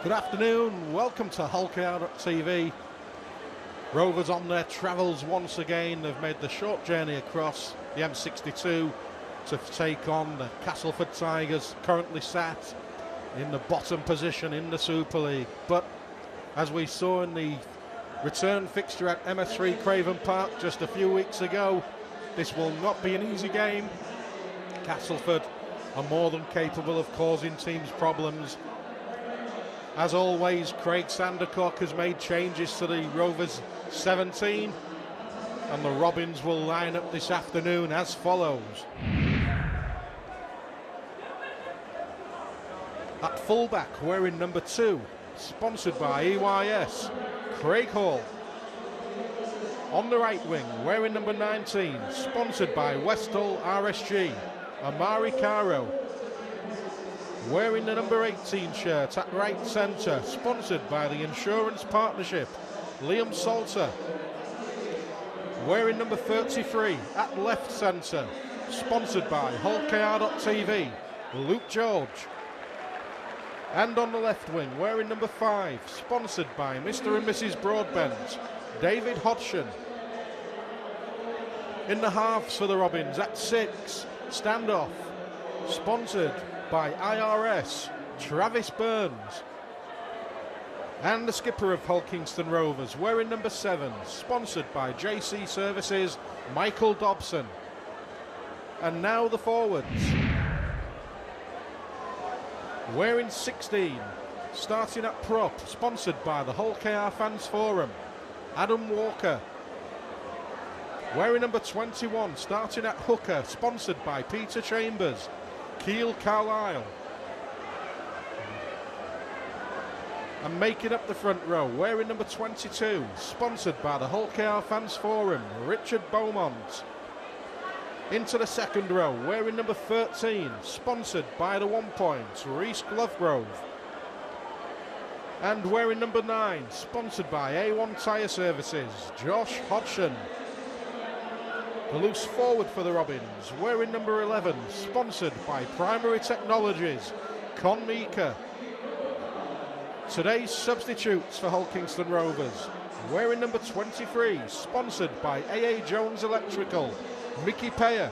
Good afternoon, welcome to HullKR.TV. Rovers on their travels once again. They've made the short journey across the M62 to take on the Castleford Tigers, currently sat in the bottom position in the Super League. But as we saw in the return fixture at MS3 Craven Park just a few weeks ago, this will not be an easy game. Castleford are more than capable of causing teams problems. As always, Craig Sandercock has made changes to the Rovers 17, and the Robins will line up this afternoon as follows. At fullback, wearing number 2, sponsored by EYS, Craig Hall. On the right wing, wearing number 19, sponsored by Westall RSG, Amari Caro. Wearing the number 18 shirt at right centre, sponsored by the Insurance Partnership, Liam Salter. Wearing number 33 at left centre, sponsored by HullKR.TV, Luke George. And on the left wing, wearing number 5, sponsored by Mr. and Mrs. Broadbent, David Hodgson. In the halves for the Robins, at 6, standoff, sponsored by IRS, Travis Burns. And the skipper of Hull Kingston Rovers, wearing number 7, sponsored by JC Services, Michael Dobson. And now the forwards. Wearing 16, starting at prop, sponsored by the Hull KR Fans Forum, Adam Walker. Wearing number 21, starting at hooker, sponsored by Peter Chambers, Keel Carlisle. And making up the front row, wearing number 22, sponsored by the Hull KR Fans Forum, Richard Beaumont. Into the second row, wearing number 13, sponsored by the 1 Point, Reese Glovegrove. And wearing number 9, sponsored by A1 Tyre Services, Josh Hodgson. The loose forward for the Robins, wearing number 11, sponsored by Primary Technologies, Con Meeker. Today's substitutes for Hull Kingston Rovers, wearing number 23, sponsored by AA Jones Electrical, Mickey Payer.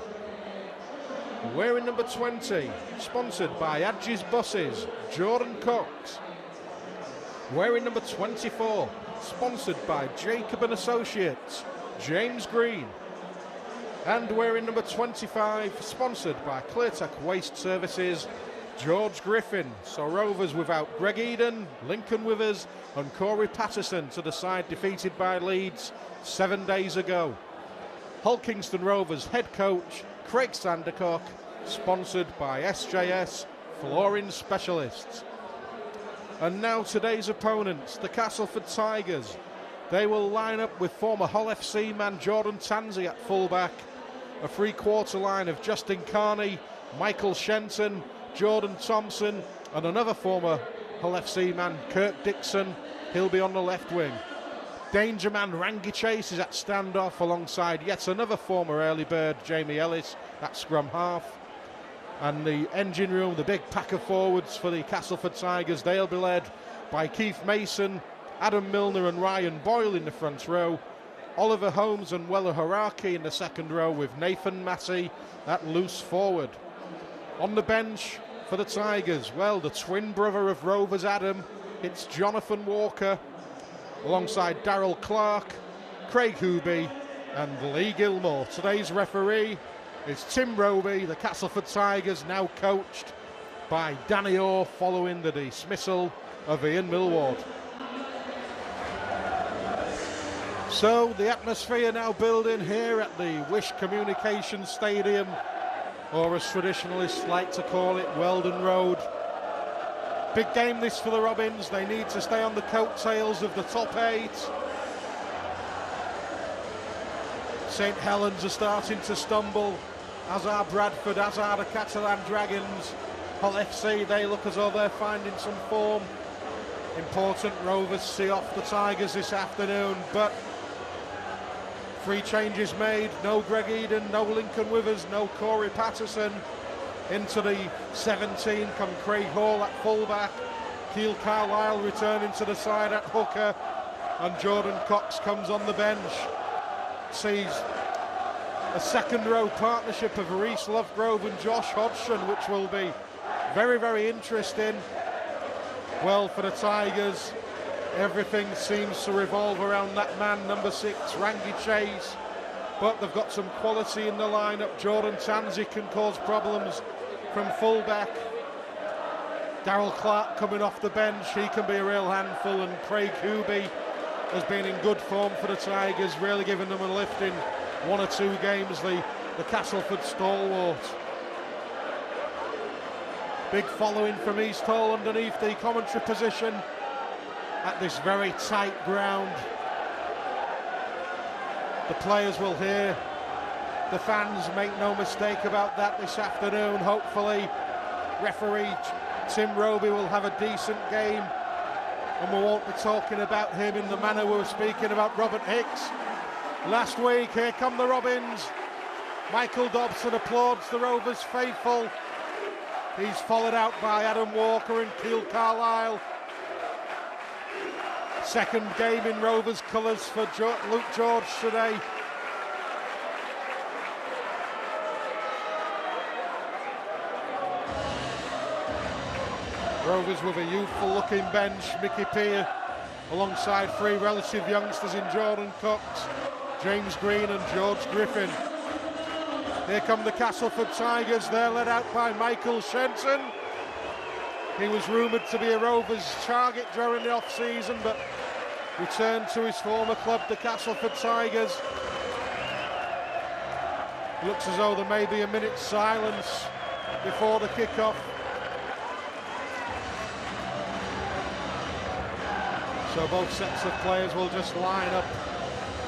Wearing number 20, sponsored by Adges Buses, Jordan Cox. Wearing number 24, sponsored by Jacob and Associates, James Green. And wearing number 25, sponsored by Cleartech Waste Services, George Griffin. So Rovers without Greg Eden, Lincoln Withers and Corey Patterson to the side defeated by Leeds 7 days ago. Hull Kingston Rovers head coach Craig Sandercock, sponsored by SJS Flooring Specialists. And now today's opponents, the Castleford Tigers. They will line up with former Hull FC man Jordan Tansey at fullback, a three-quarter line of Justin Carney, Michael Shenton, Jordan Thompson, and another former Hull FC man, Kirk Dixon. He'll be on the left wing. Danger man Rangi Chase is at standoff alongside yet another former early bird, Jamie Ellis, at scrum half. And the engine room, the big pack of forwards for the Castleford Tigers, they'll be led by Keith Mason, Adam Milner and Ryan Boyle in the front row. Oliver Holmes and Weller Haraki in the second row, with Nathan Massey at loose forward. On the bench for the Tigers, well, the twin brother of Rovers Adam, it's Jonathan Walker, alongside Darryl Clark, Craig Hooby and Lee Gilmore. Today's referee is Tim Roby. The Castleford Tigers now coached by Danny Orr following the dismissal of Ian Millward. So the atmosphere now building here at the Wish Communications Stadium, or as traditionalists like to call it, Weldon Road. Big game this for the Robins. They need to stay on the coattails of the top 8. St Helens are starting to stumble, as are Bradford, as are the Catalan Dragons. Hull FC, they look as though they're finding some form. Important Rovers see off the Tigers this afternoon, but 3 changes made. No Greg Eden, no Lincoln Withers, no Corey Patterson. Into the 17 come Craig Hall at fullback, Keil Carlisle returning to the side at hooker, and Jordan Cox comes on the bench. Sees a second row partnership of Reese Lovegrove and Josh Hodgson, which will be very, very interesting. Well, for the Tigers, everything seems to revolve around that man, number 6, Rangi Chase. But they've got some quality in the lineup. Jordan Tanzi can cause problems from fullback. Darryl Clark coming off the bench, he can be a real handful, and Craig Hooby has been in good form for the Tigers, really giving them a lift in 1 or 2 games, the Castleford stalwart. Big following from East Hall underneath the commentary position at this very tight ground. The players will hear the fans, make no mistake about that this afternoon. Hopefully referee Tim Roby will have a decent game, and we won't be talking about him in the manner we were speaking about Robert Hicks last week. Here come the Robins. Michael Dobson applauds the Rovers faithful. He's followed out by Adam Walker and Keil Carlisle. Second game in Rovers colours for Luke George today. Rovers with a youthful looking bench. Mickey Peer alongside 3 relative youngsters in Jordan Cox, James Green and George Griffin. Here come the Castleford Tigers. They're led out by Michael Shenton. He was rumoured to be a Rovers target during the off-season, but returned to his former club, the Castleford Tigers. Looks as though there may be a minute's silence before the kick-off. So both sets of players will just line up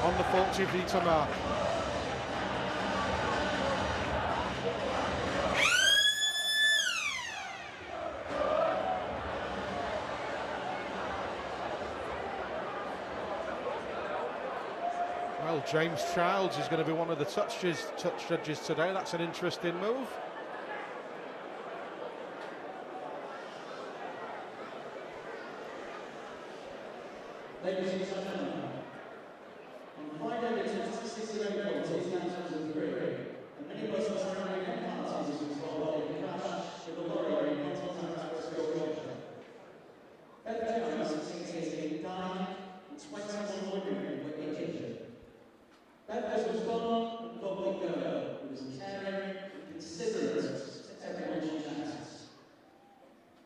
on the 40-metre mark. Well, James Childs is going to be one of the touch judges today. That's an interesting move. Ladies and gentlemen, on Friday the 26th of April 2003, a minibus was carrying parties was involved in a crash with a lorry in Continental Express Yorkshire. Bedford Jones, 16, died and 21 women were injured. Bedford was fun and bubbly girl who was caring and considerate to everyone she met.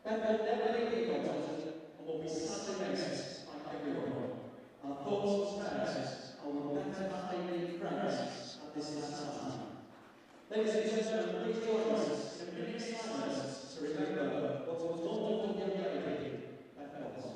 Bedford never leave the doctor and will be sadly missed. Everyone. Our thoughts and prayers are with better family friends at this last time. Ladies and gentlemen, please join us in a minute of silence to remember what was wonderful young lady that was.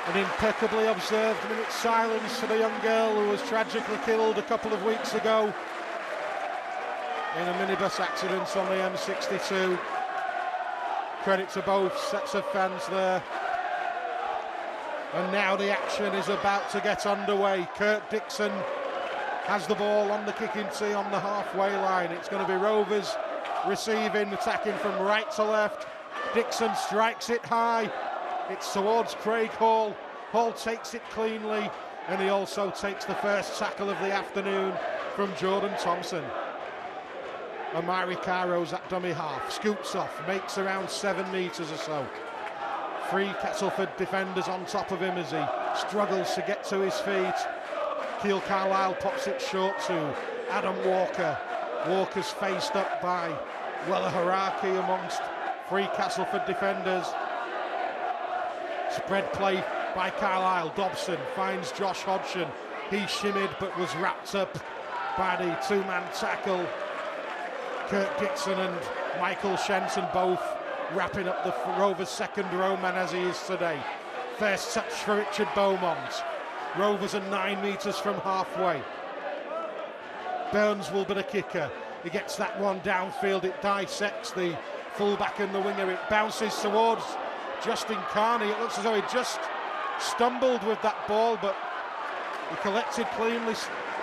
An impeccably observed minute's silence for the young girl who was tragically killed a couple of weeks ago in a minibus accident on the M62. Credit to both sets of fans there. And now the action is about to get underway. Kurt Dixon has the ball on the kicking tee on the halfway line. It's going to be Rovers receiving, attacking from right to left. Dixon strikes it high. It's towards Craig Hall. Hall takes it cleanly, and he also takes the first tackle of the afternoon from Jordan Thompson. Amari Caro's at dummy half, scoots off, makes around 7 metres or so. 3 Castleford defenders on top of him as he struggles to get to his feet. Keil Carlisle pops it short to Adam Walker. Walker's faced up by Weller Haraki amongst 3 Castleford defenders. Spread play by Carlisle. Dobson finds Josh Hodgson. He shimmied but was wrapped up by the 2-man tackle. Kurt Dixon and Michael Shenton both wrapping up the Rovers' second row man as he is today. First touch for Richard Beaumont. Rovers are 9 metres from halfway. Burns will be the kicker. He gets that one downfield. It dissects the fullback and the winger. It bounces towards Justin Carney. It looks as though he just stumbled with that ball, but he collected cleanly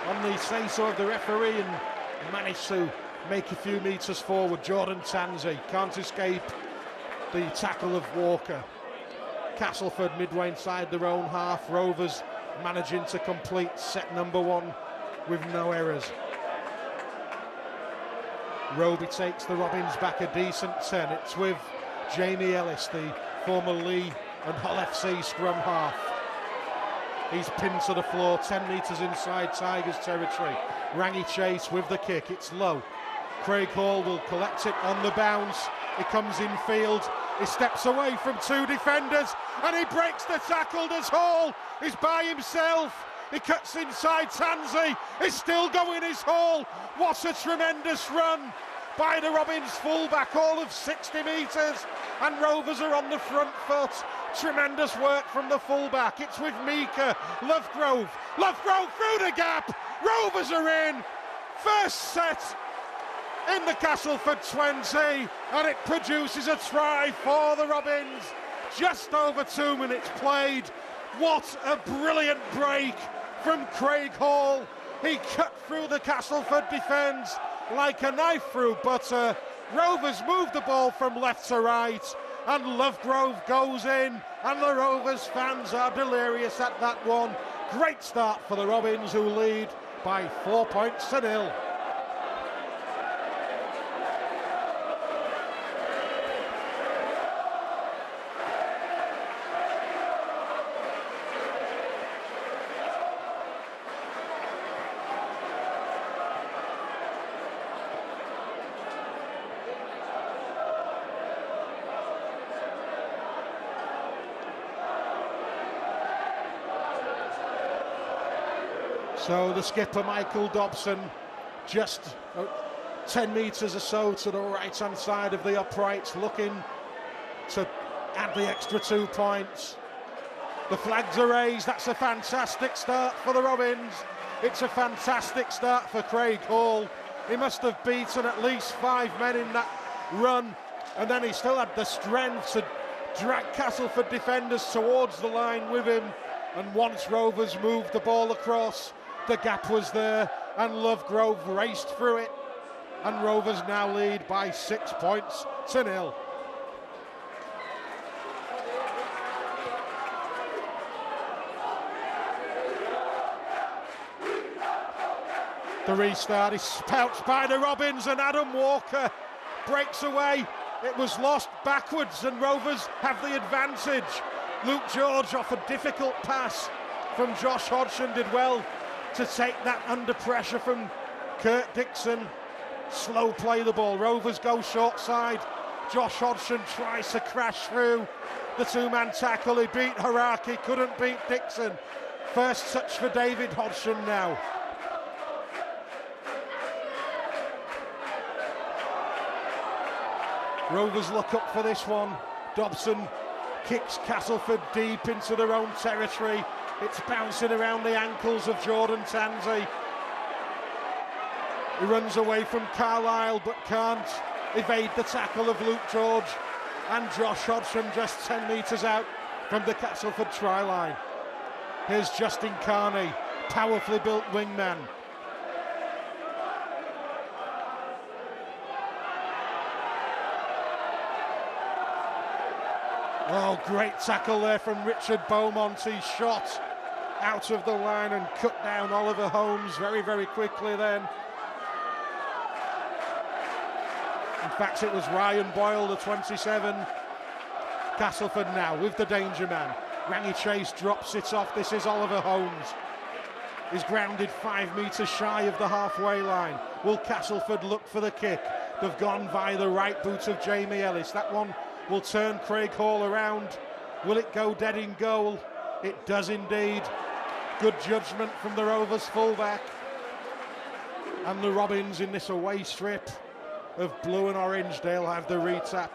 on the say-so of the referee and managed to make a few metres forward. Jordan Tanzi can't escape the tackle of Walker. Castleford midway inside their own half. Rovers managing to complete set number 1 with no errors. Roby takes the Robins back a decent 10. It's with Jamie Ellis, the former Lee and Hull FC scrum half. He's pinned to the floor, 10 metres inside Tigers territory. Rangi Chase with the kick, it's low. Craig Hall will collect it on the bounce. He comes in field, he steps away from 2 defenders and he breaks the tackle as Hall is by himself. He cuts inside Tanzi, he's still going his Hall. What a tremendous run by the Robins fullback, all of 60 metres, and Rovers are on the front foot. Tremendous work from the fullback. It's with Mika Lovegrove. Lovegrove through the gap. Rovers are in. First set in the Castleford 20, and it produces a try for the Robins. Just over 2 minutes played. What a brilliant break from Craig Hall. He cut through the Castleford defence like a knife through butter. Rovers move the ball from left to right, and Lovegrove goes in, and the Rovers fans are delirious at that one. Great start for the Robins, who lead by 4 points to 0. So the skipper, Michael Dobson, just 10 metres or so to the right-hand side of the uprights, looking to add the extra 2 points. The flags are raised. That's a fantastic start for the Robins. It's a fantastic start for Craig Hall. He must have beaten at least 5 men in that run, and then he still had the strength to drag Castleford defenders towards the line with him. And once Rovers moved the ball across, the gap was there, and Lovegrove raced through it, and Rovers now lead by 6 points to 0. The restart is pounced by the Robins, and Adam Walker breaks away. It was lost backwards, and Rovers have the advantage. Luke George off a difficult pass from Josh Hodgson, did well to take that under pressure from Kurt Dixon. Slow play the ball. Rovers go short side. Josh Hodgson tries to crash through the 2-man tackle. He beat Haraki, couldn't beat Dixon. First touch for David Hodgson now. Rovers look up for this one. Dobson kicks Castleford deep into their own territory. It's bouncing around the ankles of Jordan Tanzi. He runs away from Carlisle but can't evade the tackle of Luke George, and Josh Hodgson just 10 metres out from the Castleford try line. Here's Justin Carney, powerfully built wingman. Oh, great tackle there from Richard Beaumont. He shot out of the line and cut down Oliver Holmes very, very quickly then. In fact, it was Ryan Boyle, the 27. Castleford now with the danger man. Rangy Chase drops it off. This is Oliver Holmes. He's grounded 5 metres shy of the halfway line. Will Castleford look for the kick? They've gone via the right boot of Jamie Ellis. That one will turn Craig Hall around. Will it go dead in goal? It does indeed. Good judgment from the Rovers fullback. And the Robins in this away strip of blue and orange, they'll have the retap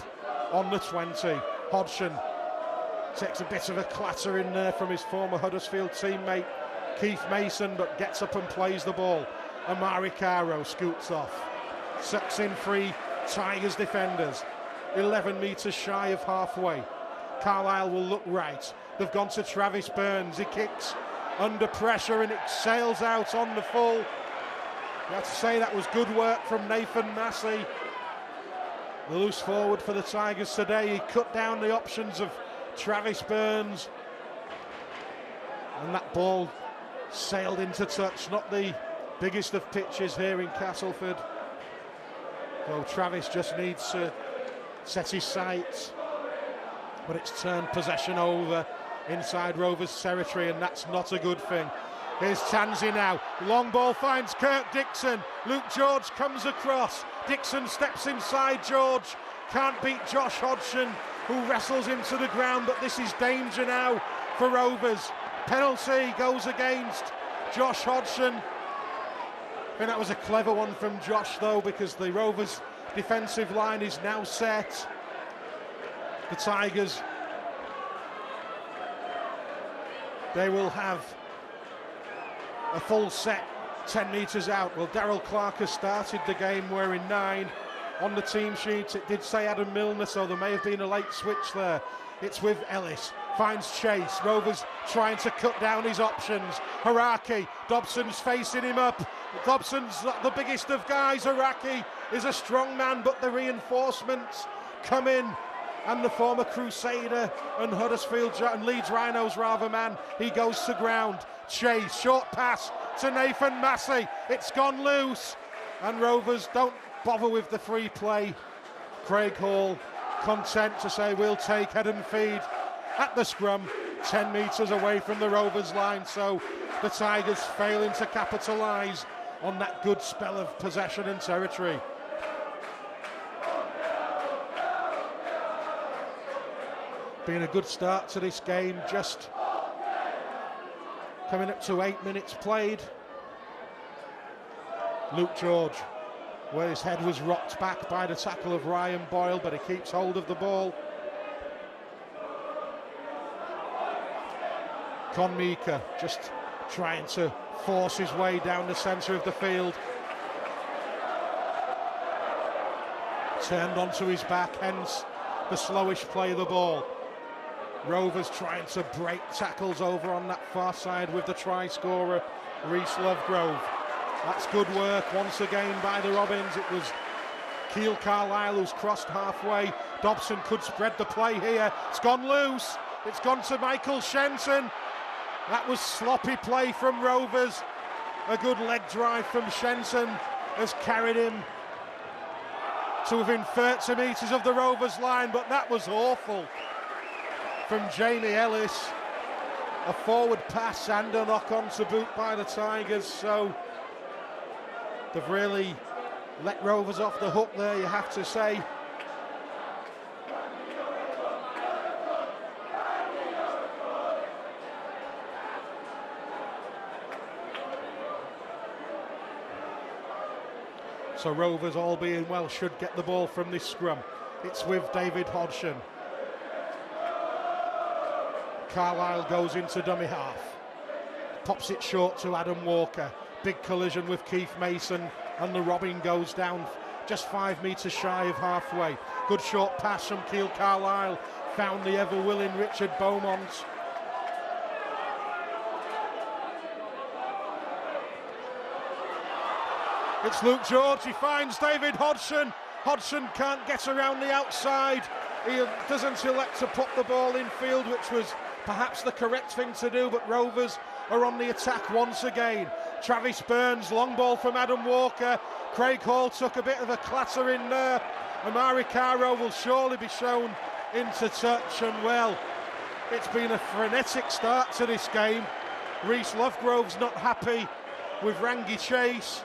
on the 20. Hodgson takes a bit of a clatter in there from his former Huddersfield teammate Keith Mason, but gets up and plays the ball. Amari Caro scoots off, sucks in 3 Tigers defenders, 11 metres shy of halfway. Carlisle will look right. They've gone to Travis Burns. He kicks under pressure and it sails out on the full. You have to say that was good work from Nathan Massey, the loose forward for the Tigers today. He cut down the options of Travis Burns, and that ball sailed into touch. Not the biggest of pitches here in Castleford. So Travis just needs to set his sights, but it's turned possession over inside Rovers territory, and that's not a good thing. Here's Tansey now. Long ball finds Kirk Dixon. Luke George comes across. Dixon steps inside George. Can't beat Josh Hodgson, who wrestles him to the ground, but this is danger now for Rovers. Penalty goes against Josh Hodgson. I think that was a clever one from Josh, though, because the Rovers defensive line is now set. The Tigers, they will have a full set 10 metres out. Well, Darryl Clark has started the game wearing 9. On the team sheet it did say Adam Milner, so there may have been a late switch there. It's with Ellis, finds Chase. Rovers trying to cut down his options. Haraki, Dobson's facing him up. Dobson's not the biggest of guys. Haraki is a strong man, but the reinforcements come in, and the former Crusader and Huddersfield and Leeds Rhinos man, he goes to ground. Chase, short pass to Nathan Massey. It's gone loose, and Rovers don't bother with the free play. Craig Hall content to say we'll take head and feed at the scrum, 10 metres away from the Rovers line. So the Tigers failing to capitalise on that good spell of possession and territory. Been a good start to this game, just coming up to 8 minutes played. Luke George, where his head was rocked back by the tackle of Ryan Boyle, but he keeps hold of the ball. Con Mika just trying to force his way down the centre of the field. Turned onto his back, hence the slowish play of the ball. Rovers trying to break tackles over on that far side with the try scorer, Reece Lovegrove. That's good work once again by the Robins. It was Keil Carlisle who's crossed halfway. Dobson could spread the play here. It's gone loose. It's gone to Michael Shenton. That was sloppy play from Rovers. A good leg drive from Shenton has carried him to within 30 metres of the Rovers line, but that was awful from Jamie Ellis. A forward pass and a knock on to boot by the Tigers, so they've really let Rovers off the hook there, you have to say. So Rovers, all being well, should get the ball from this scrum. It's with David Hodgson. Carlisle goes into dummy half. Pops it short to Adam Walker. Big collision with Keith Mason, and the Robin goes down just 5 metres shy of halfway. Good short pass from Keil Carlisle. Found the ever-willing Richard Beaumont. It's Luke George, he finds David Hodgson. Hodgson can't get around the outside. He doesn't elect to put the ball in field, which was perhaps the correct thing to do, but Rovers are on the attack once again. Travis Burns, long ball from Adam Walker. Craig Hall took a bit of a clatter in there, Amari Caro will surely be shown into touch, and well, it's been a frenetic start to this game. Reese Lovegrove's not happy with Rangi Chase.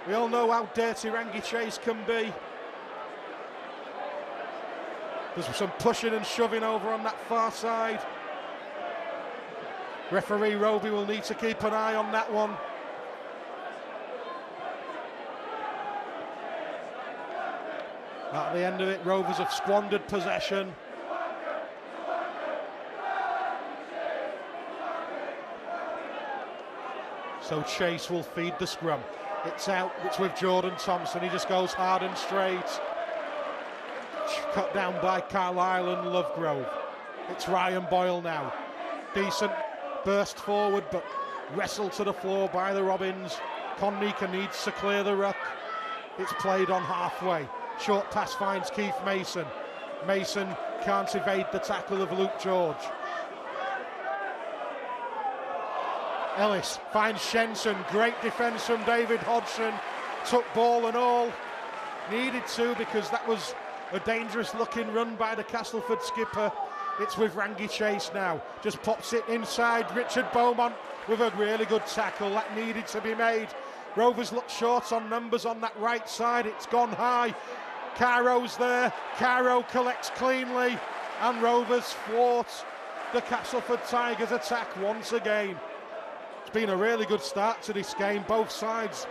We all know how dirty Rangi Chase can be. There's some pushing and shoving over on that far side. Referee Roby will need to keep an eye on that one. At the end of it, Rovers have squandered possession. So Chase will feed the scrum. It's out, it's with Jordan Thompson. He just goes hard and straight. Cut down by Carlisle and Lovegrove. It's Ryan Boyle now. Decent burst forward, but wrestled to the floor by the Robins. Connica needs to clear the ruck. It's played on halfway. Short pass finds Keith Mason. Mason can't evade the tackle of Luke George. Ellis finds Shenson. Great defence from David Hodgson. Took ball and all. Needed to, because that was a dangerous looking run by the Castleford skipper. It's with Rangi Chase now. Just pops it inside. Richard Beaumont with a really good tackle. That needed to be made. Rovers look short on numbers on that right side. It's gone high. Caro's there. Caro collects cleanly. And Rovers thwart the Castleford Tigers attack once again. It's been a really good start to this game. Both sides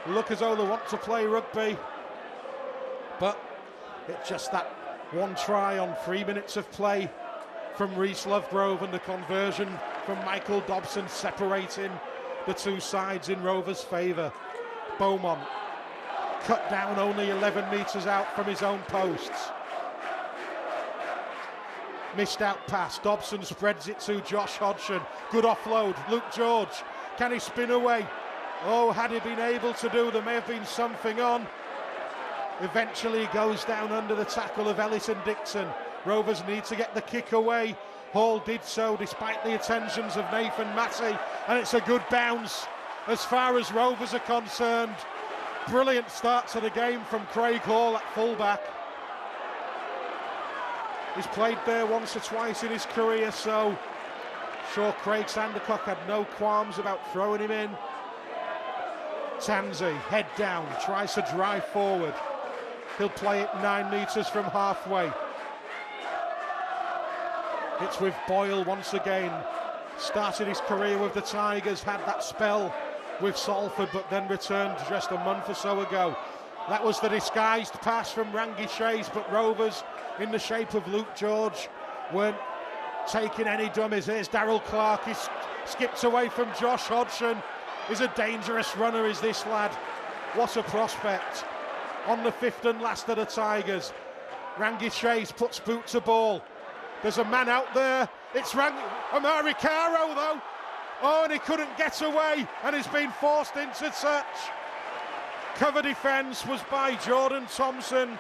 look as though they want to play rugby. But it's just that one try on 3 minutes of play from Reese Lovegrove and the conversion from Michael Dobson separating the two sides in Rovers' favour. Beaumont cut down only 11 metres out from his own posts. Missed out pass. Dobson spreads it to Josh Hodgson. Good offload. Luke George. Can he spin away? Oh, had he been able to do, there may have been something on. Eventually goes down under the tackle of Ellis and Dixon. Rovers need to get the kick away. Hall did so despite the attentions of Nathan Massey, and it's a good bounce as far as Rovers are concerned. Brilliant start to the game from Craig Hall at fullback. He's played there once or twice in his career, so sure Craig Sandercock had no qualms about throwing him in. Tansey, head down, tries to drive forward. He'll play it 9 metres from halfway. It's with Boyle once again. Started his career with the Tigers, had that spell with Salford, but then returned just a month or so ago. That was the disguised pass from Rangi Chase, but Rovers, in the shape of Luke George, weren't taking any dummies. Here's Darryl Clark. He's skipped away from Josh Hodgson. He's a dangerous runner, is this lad. What a prospect. On the fifth and last of the Tigers. Rangi Chase puts boot to ball. There's a man out there. It's Amari Caro, though. Oh, and he couldn't get away, and he's been forced into touch. Cover defence was by Jordan Thompson.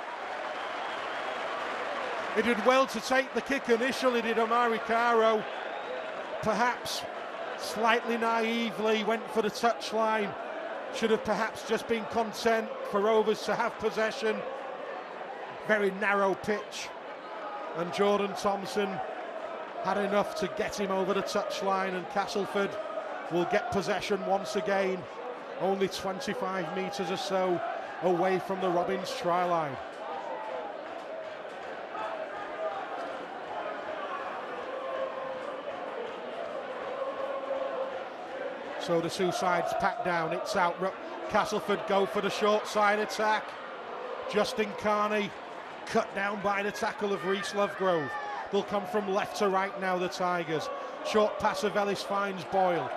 He did well to take the kick initially, did Amari Caro. Perhaps slightly naively went for the touchline. Should have perhaps just been content for Rovers to have possession. Very narrow pitch. And Jordan Thompson had enough to get him over the touchline, and Castleford will get possession once again, only 25 metres or so away from the Robins try line. So the two sides pack down, it's out. Castleford go for the short side attack. Justin Carney cut down by the tackle of Reese Lovegrove. They'll come from left to right now, the Tigers. Short pass of Ellis finds Boyle.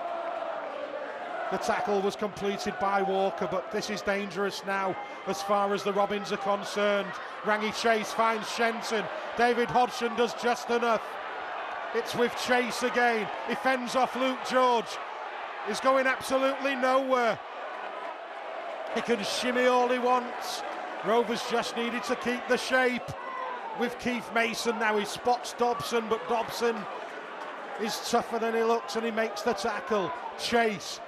The tackle was completed by Walker, but this is dangerous now as far as the Robins are concerned. Rangi Chase finds Shenson. David Hodgson does just enough. It's with Chase again. He fends off Luke George. He's going absolutely nowhere. He can shimmy all he wants. Rovers just needed to keep the shape. With Keith Mason now, he spots Dobson, but Dobson is tougher than he looks, and he makes the tackle. Chase,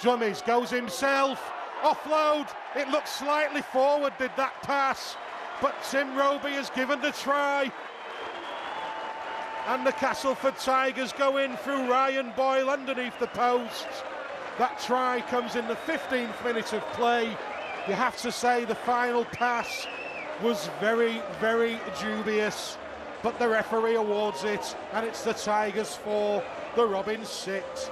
dummies, goes himself. Offload, it looks slightly forward, did that pass. but Tim Roby has given the try. And the Castleford Tigers go in through Ryan Boyle underneath the post. That try comes in the 15th minute of play. You have to say the final pass was very, very dubious, but the referee awards it, and it's the Tigers 4, the Robins 6.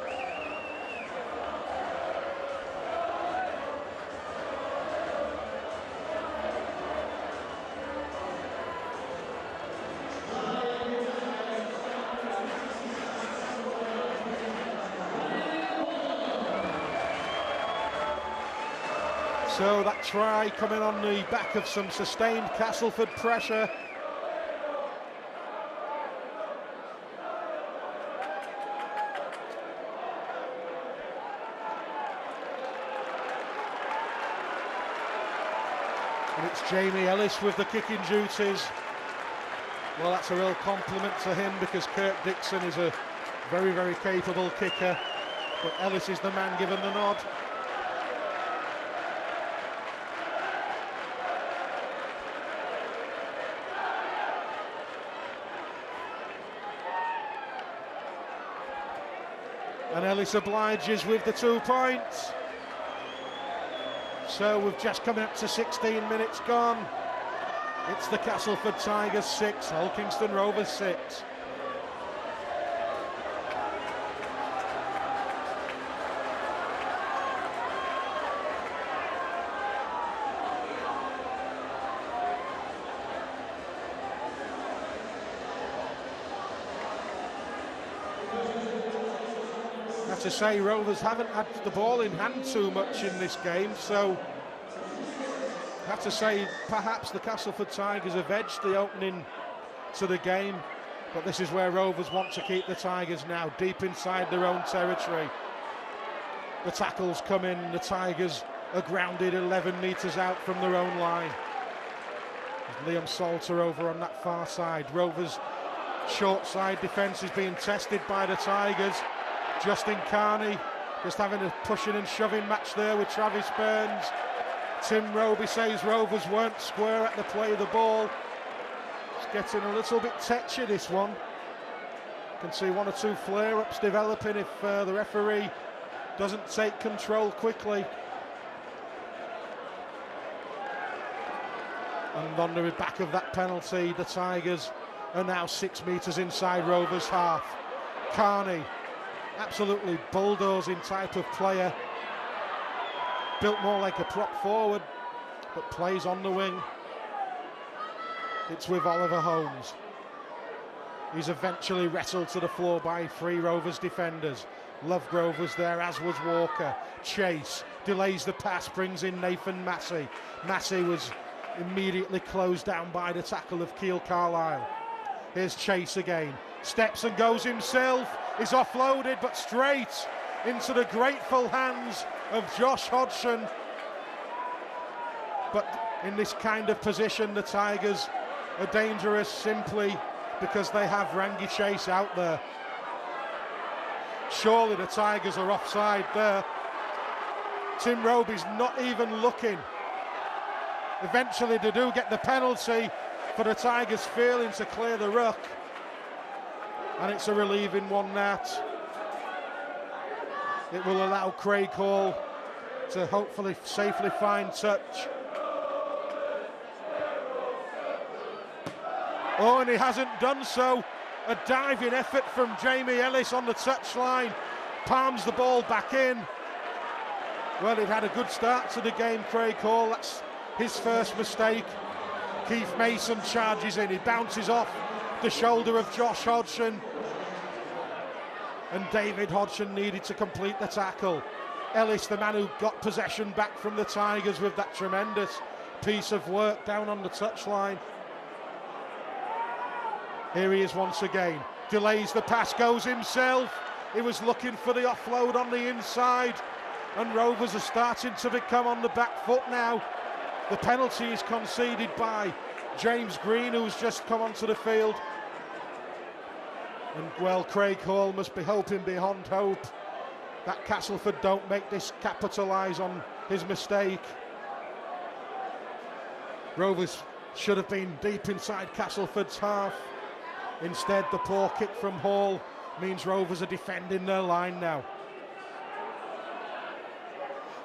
So that try coming on the back of some sustained Castleford pressure. And it's Jamie Ellis with the kicking duties. Well, that's a real compliment to him, because Kirk Dixon is a very, very capable kicker. But Ellis is the man given the nod. And Ellis obliges with the 2 points. So we've just come up to 16 minutes gone. It's the Castleford Tigers 6, Hull Kingston Rovers 6. To say Rovers haven't had the ball in hand too much in this game, so I have to say perhaps the Castleford Tigers have edged the opening to the game, but this is where Rovers want to keep the Tigers now, deep inside their own territory. The tackles come in, the Tigers are grounded 11 metres out from their own line. Liam Salter over on that far side. Rovers' short side defence is being tested by the Tigers. Justin Carney just having a pushing and shoving match there with Travis Burns. Tim Roby says Rovers weren't square at the play of the ball. It's getting a little bit tetchy, this one. Can see 1 or 2 flare-ups developing if the referee doesn't take control quickly. And on the back of that penalty, the Tigers are now 6 metres inside Rovers' half. Carney, absolutely bulldozing type of player, built more like a prop forward, but plays on the wing. It's with Oliver Holmes. He's eventually wrestled to the floor by 3 Rovers defenders. Lovegrove was there, as was Walker. Chase delays the pass, brings in Nathan Massey. Massey was immediately closed down by the tackle of Keil Carlisle. Here's Chase again, steps and goes himself, is offloaded but straight into the grateful hands of Josh Hodgson. But in this kind of position, the Tigers are dangerous simply because they have Rangi Chase out there. Surely the Tigers are offside there. Tim Roby's not even looking. Eventually they do get the penalty for the Tigers failing to clear the ruck. And it's a relieving one, that. It will allow Craig Hall to hopefully safely find touch. Oh, and he hasn't done so. A diving effort from Jamie Ellis on the touchline. Palms the ball back in. Well, he'd had a good start to the game, Craig Hall. That's his first mistake. Keith Mason charges in. He bounces off the shoulder of Josh Hodgson. And David Hodgson needed to complete the tackle. Ellis, the man who got possession back from the Tigers with that tremendous piece of work down on the touchline. Here he is once again. Delays the pass, goes himself. He was looking for the offload on the inside. And Rovers are starting to become on the back foot now. The penalty is conceded by James Green, who's just come onto the field. And well, Craig Hall must be hoping beyond hope that Castleford don't make this capitalise on his mistake. Rovers should have been deep inside Castleford's half. Instead, the poor kick from Hall means Rovers are defending their line now.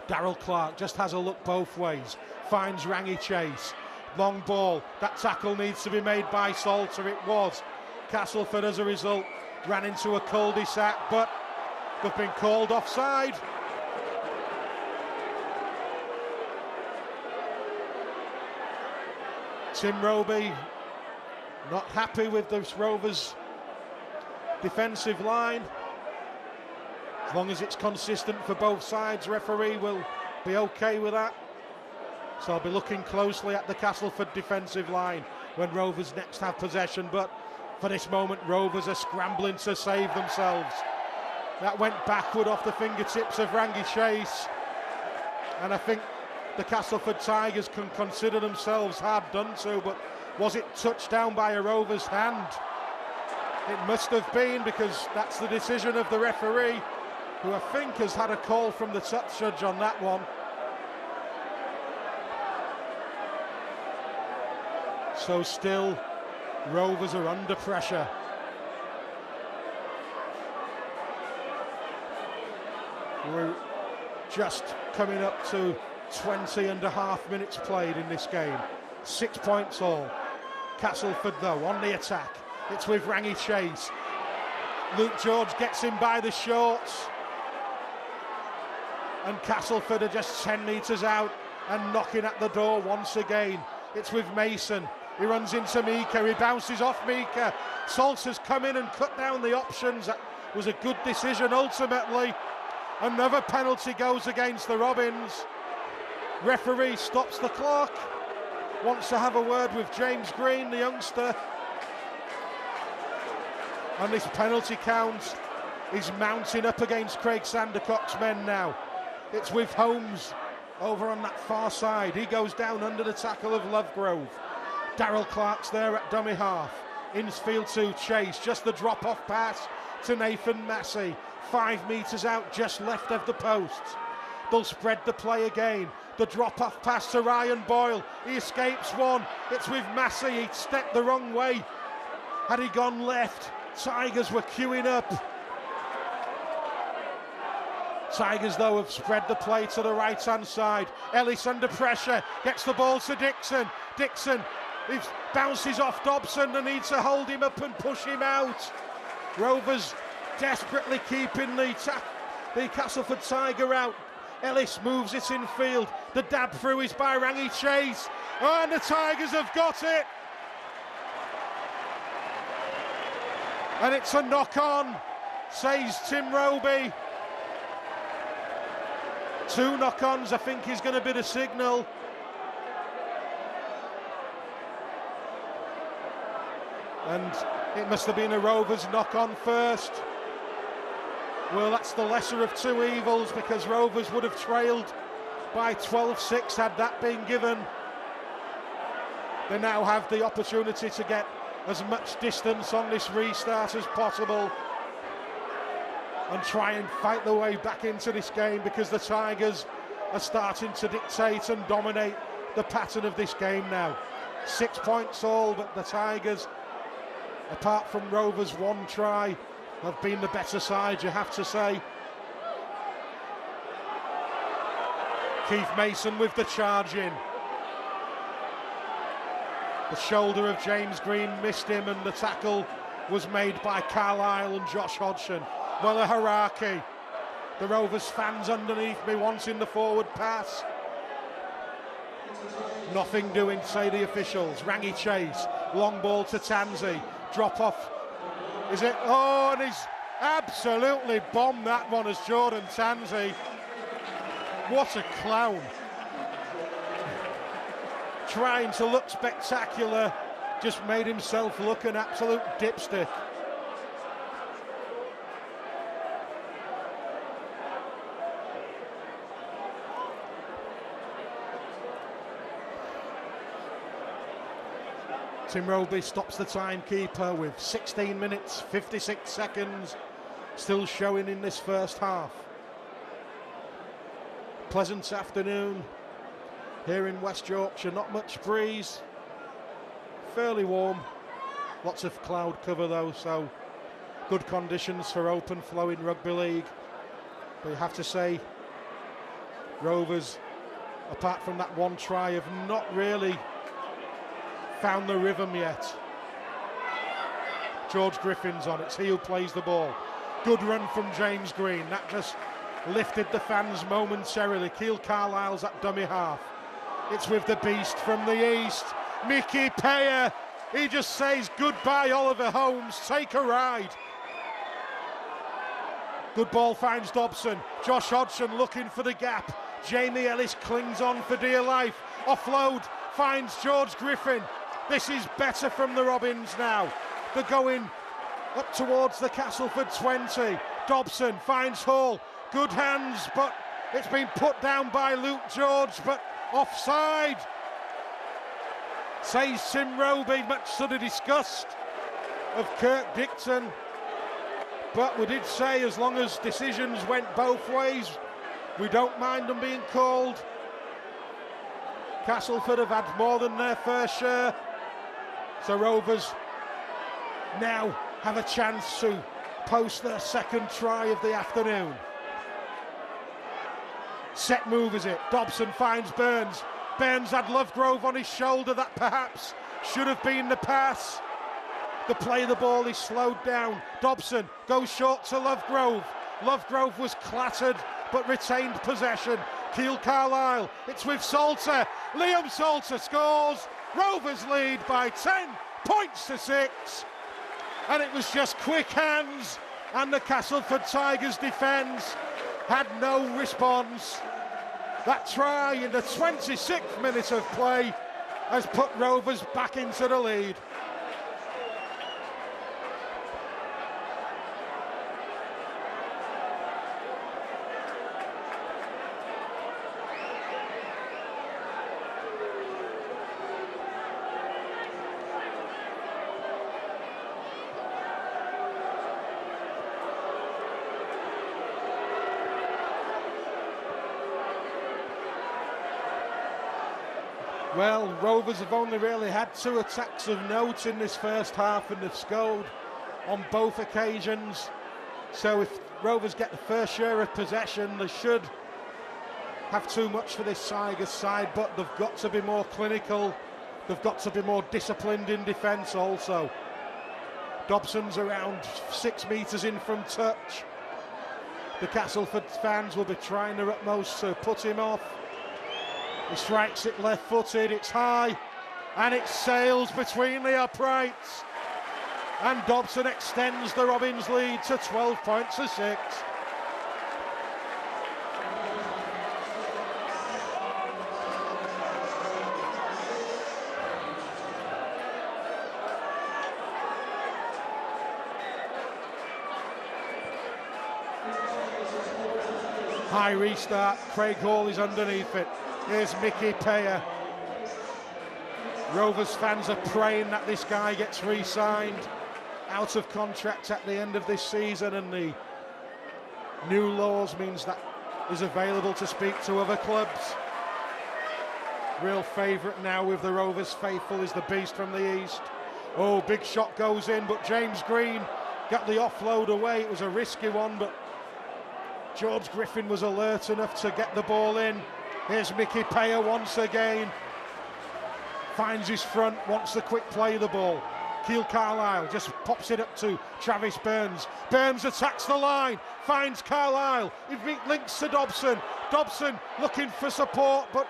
Darryl Clark just has a look both ways, finds Rangi Chase. Long ball, that tackle needs to be made by Salter. It was. Castleford, as a result, ran into a cul-de-sac, but they've been called offside. Tim Roby not happy with this Rovers defensive line. As long as it's consistent for both sides, referee will be okay with that. So I'll be looking closely at the Castleford defensive line when Rovers next have possession, but for this moment Rovers are scrambling to save themselves. That went backward off the fingertips of Rangi Chase, and I think the Castleford Tigers can consider themselves hard done to, but was it touched down by a Rovers hand? It must have been, because that's the decision of the referee, who I think has had a call from the touch judge on that one. So still, Rovers are under pressure. We're just coming up to 20 and a half minutes played in this game. 6 points all. Castleford, though, on the attack. It's with Rangi Chase. Luke George gets him by the shorts. And Castleford are just 10 metres out and knocking at the door once again. It's with Mason. He runs into Mika. He bounces off Mika. Salter's come in and cut down the options. That was a good decision ultimately. Another penalty goes against the Robins. Referee stops the clock. Wants to have a word with James Green, the youngster. And this penalty count is mounting up against Craig Sandercock's men now. It's with Holmes over on that far side. He goes down under the tackle of Lovegrove. Darryl Clark's there at dummy half. Infield to Chase, just the drop-off pass to Nathan Massey. 5 metres out, just left of the post. They'll spread the play again. The drop-off pass to Ryan Boyle. He escapes one. It's with Massey. He stepped the wrong way. Had he gone left, Tigers were queuing up. Tigers, though, have spread the play to the right-hand side. Ellis under pressure, gets the ball to Dixon. Dixon bounces off Dobson and needs to hold him up and push him out. Rovers desperately keeping the Castleford Tiger out. Ellis moves it in field. The dab through is by Rangi Chase. Oh, and the Tigers have got it. And it's a knock-on, says Tim Roby. 2 knock-ons, I think, is going to be the signal. And it must have been a Rovers knock-on first. Well, that's the lesser of 2 evils, because Rovers would have trailed by 12-6 had that been given. They now have the opportunity to get as much distance on this restart as possible and try and fight their way back into this game, because the Tigers are starting to dictate and dominate the pattern of this game now. 6 points all, but the Tigers, apart from Rovers' 1 try, have been the better side, you have to say. Keith Mason with the charge in. The shoulder of James Green missed him, and the tackle was made by Carlisle and Josh Hodgson. Well, a Haraki. The Rovers fans underneath me wanting the forward pass. Nothing doing, say the officials. Rangi Chase, long ball to Tansey. Drop off. Is it? Oh, and he's absolutely bombed that one as Jordan Tansey. What a clown. Trying to look spectacular, just made himself look an absolute dipstick. Tim Roby stops the timekeeper with 16 minutes, 56 seconds still showing in this first half. Pleasant afternoon here in West Yorkshire, not much breeze, fairly warm. Lots of cloud cover though, so good conditions for open flowing rugby league. But you have to say, Rovers, apart from that one try, have not really found the rhythm yet. George Griffin's on, it's he who plays the ball. Good run from James Green, that just lifted the fans momentarily. Keil Carlisle's at dummy half. It's with the beast from the east, Mickey Payer. He just says goodbye Oliver Holmes, take a ride. Good ball finds Dobson. Josh Hodgson looking for the gap. Jamie Ellis clings on for dear life. Offload finds George Griffin. This is better from the Robins now. They're going up towards the Castleford 20. Dobson finds Hall. Good hands, but it's been put down by Luke George, but offside. Says Tim Roby, much to the disgust of Kirk Dixon. But we did say as long as decisions went both ways, we don't mind them being called. Castleford have had more than their fair share. So Rovers now have a chance to post their second try of the afternoon. Set move is it. Dobson finds Burns. Burns had Lovegrove on his shoulder. That perhaps should have been the pass. The play of the ball is slowed down. Dobson goes short to Lovegrove. Lovegrove was clattered but retained possession. Keil Carlisle, it's with Salter. Liam Salter scores. Rovers lead by 10 points to 6. And it was just quick hands, and the Castleford Tigers defence had no response. That try in the 26th minute of play has put Rovers back into the lead. Well, Rovers have only really had 2 attacks of note in this first half and they've scored on both occasions. So if Rovers get the first share of possession, they should have too much for this Tigers side, but they've got to be more clinical. They've got to be more disciplined in defence also. Dobson's around 6 metres in from touch. The Castleford fans will be trying their utmost to put him off. He strikes it left-footed, it's high, and it sails between the uprights. And Dobson extends the Robins lead to 12 points to 6. High restart, Craig Hall is underneath it. Here's Mickey Payer. Rovers fans are praying that this guy gets re-signed, out of contract at the end of this season, and the new laws means that is available to speak to other clubs. Real favourite now with the Rovers faithful is the beast from the east. Oh, big shot goes in, but James Green got the offload away. It was a risky one, but George Griffin was alert enough to get the ball in. Here's Mickey Payer once again. Finds his front, wants the quick play of the ball. Keil Carlisle just pops it up to Travis Burns. Burns attacks the line, finds Carlisle. He links to Dobson. Dobson looking for support, but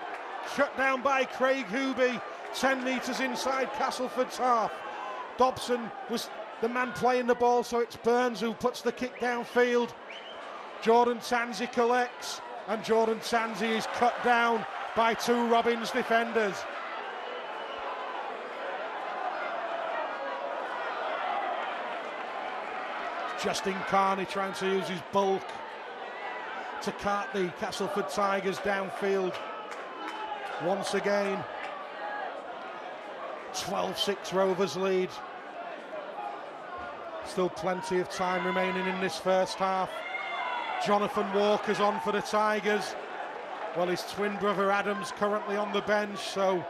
shut down by Craig Hooby. 10 metres inside Castleford's half. Dobson was the man playing the ball, so it's Burns who puts the kick downfield. Jordan Tanzi collects, and Jordan Tanzi is cut down by 2 Robins defenders. Justin Carney trying to use his bulk to cart the Castleford Tigers downfield. Once again, 12-6 Rovers lead. Still plenty of time remaining in this first half. Jonathan Walker's on for the Tigers. Well, his twin brother Adam's currently on the bench, so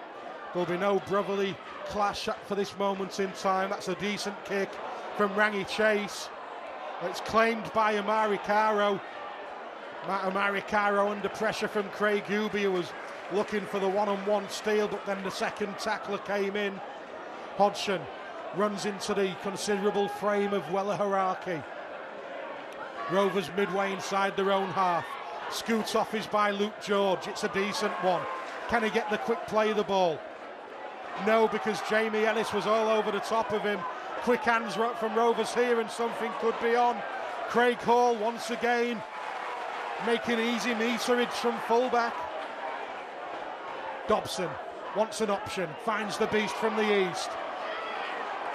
There'll be no brotherly clash for this moment in time. That's a decent kick from Rangi Chase. It's claimed by Amari Caro. Amari Caro under pressure from Craig Hooby, who was looking for the one-on-one steal, but then the second tackler came in. Hodgson runs into the considerable frame of Wella Haraki. Rovers midway inside their own half. Scoot off is by Luke George. It's a decent one. Can he get the quick play of the ball? No, because Jamie Ellis was all over the top of him. Quick hands from Rovers here and something could be on. Craig Hall once again making easy meterage from fullback. Dobson wants an option, finds the beast from the east.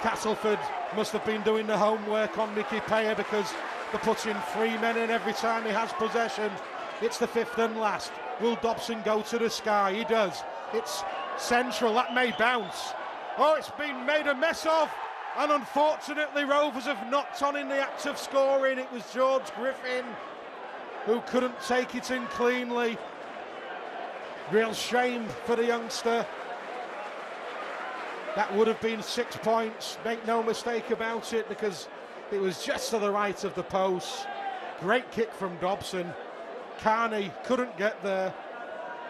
Castleford must have been doing the homework on Mickey Payer, because they're putting 3 men in every time he has possession. It's the fifth and last. Will Dobson go to the sky? He does. It's central. That may bounce. Oh, it's been made a mess of. And unfortunately, Rovers have knocked on in the act of scoring. It was George Griffin who couldn't take it in cleanly. Real shame for the youngster. That would have been 6 points. Make no mistake about it, because it was just to the right of the post. Great kick from Dobson. Carney couldn't get there.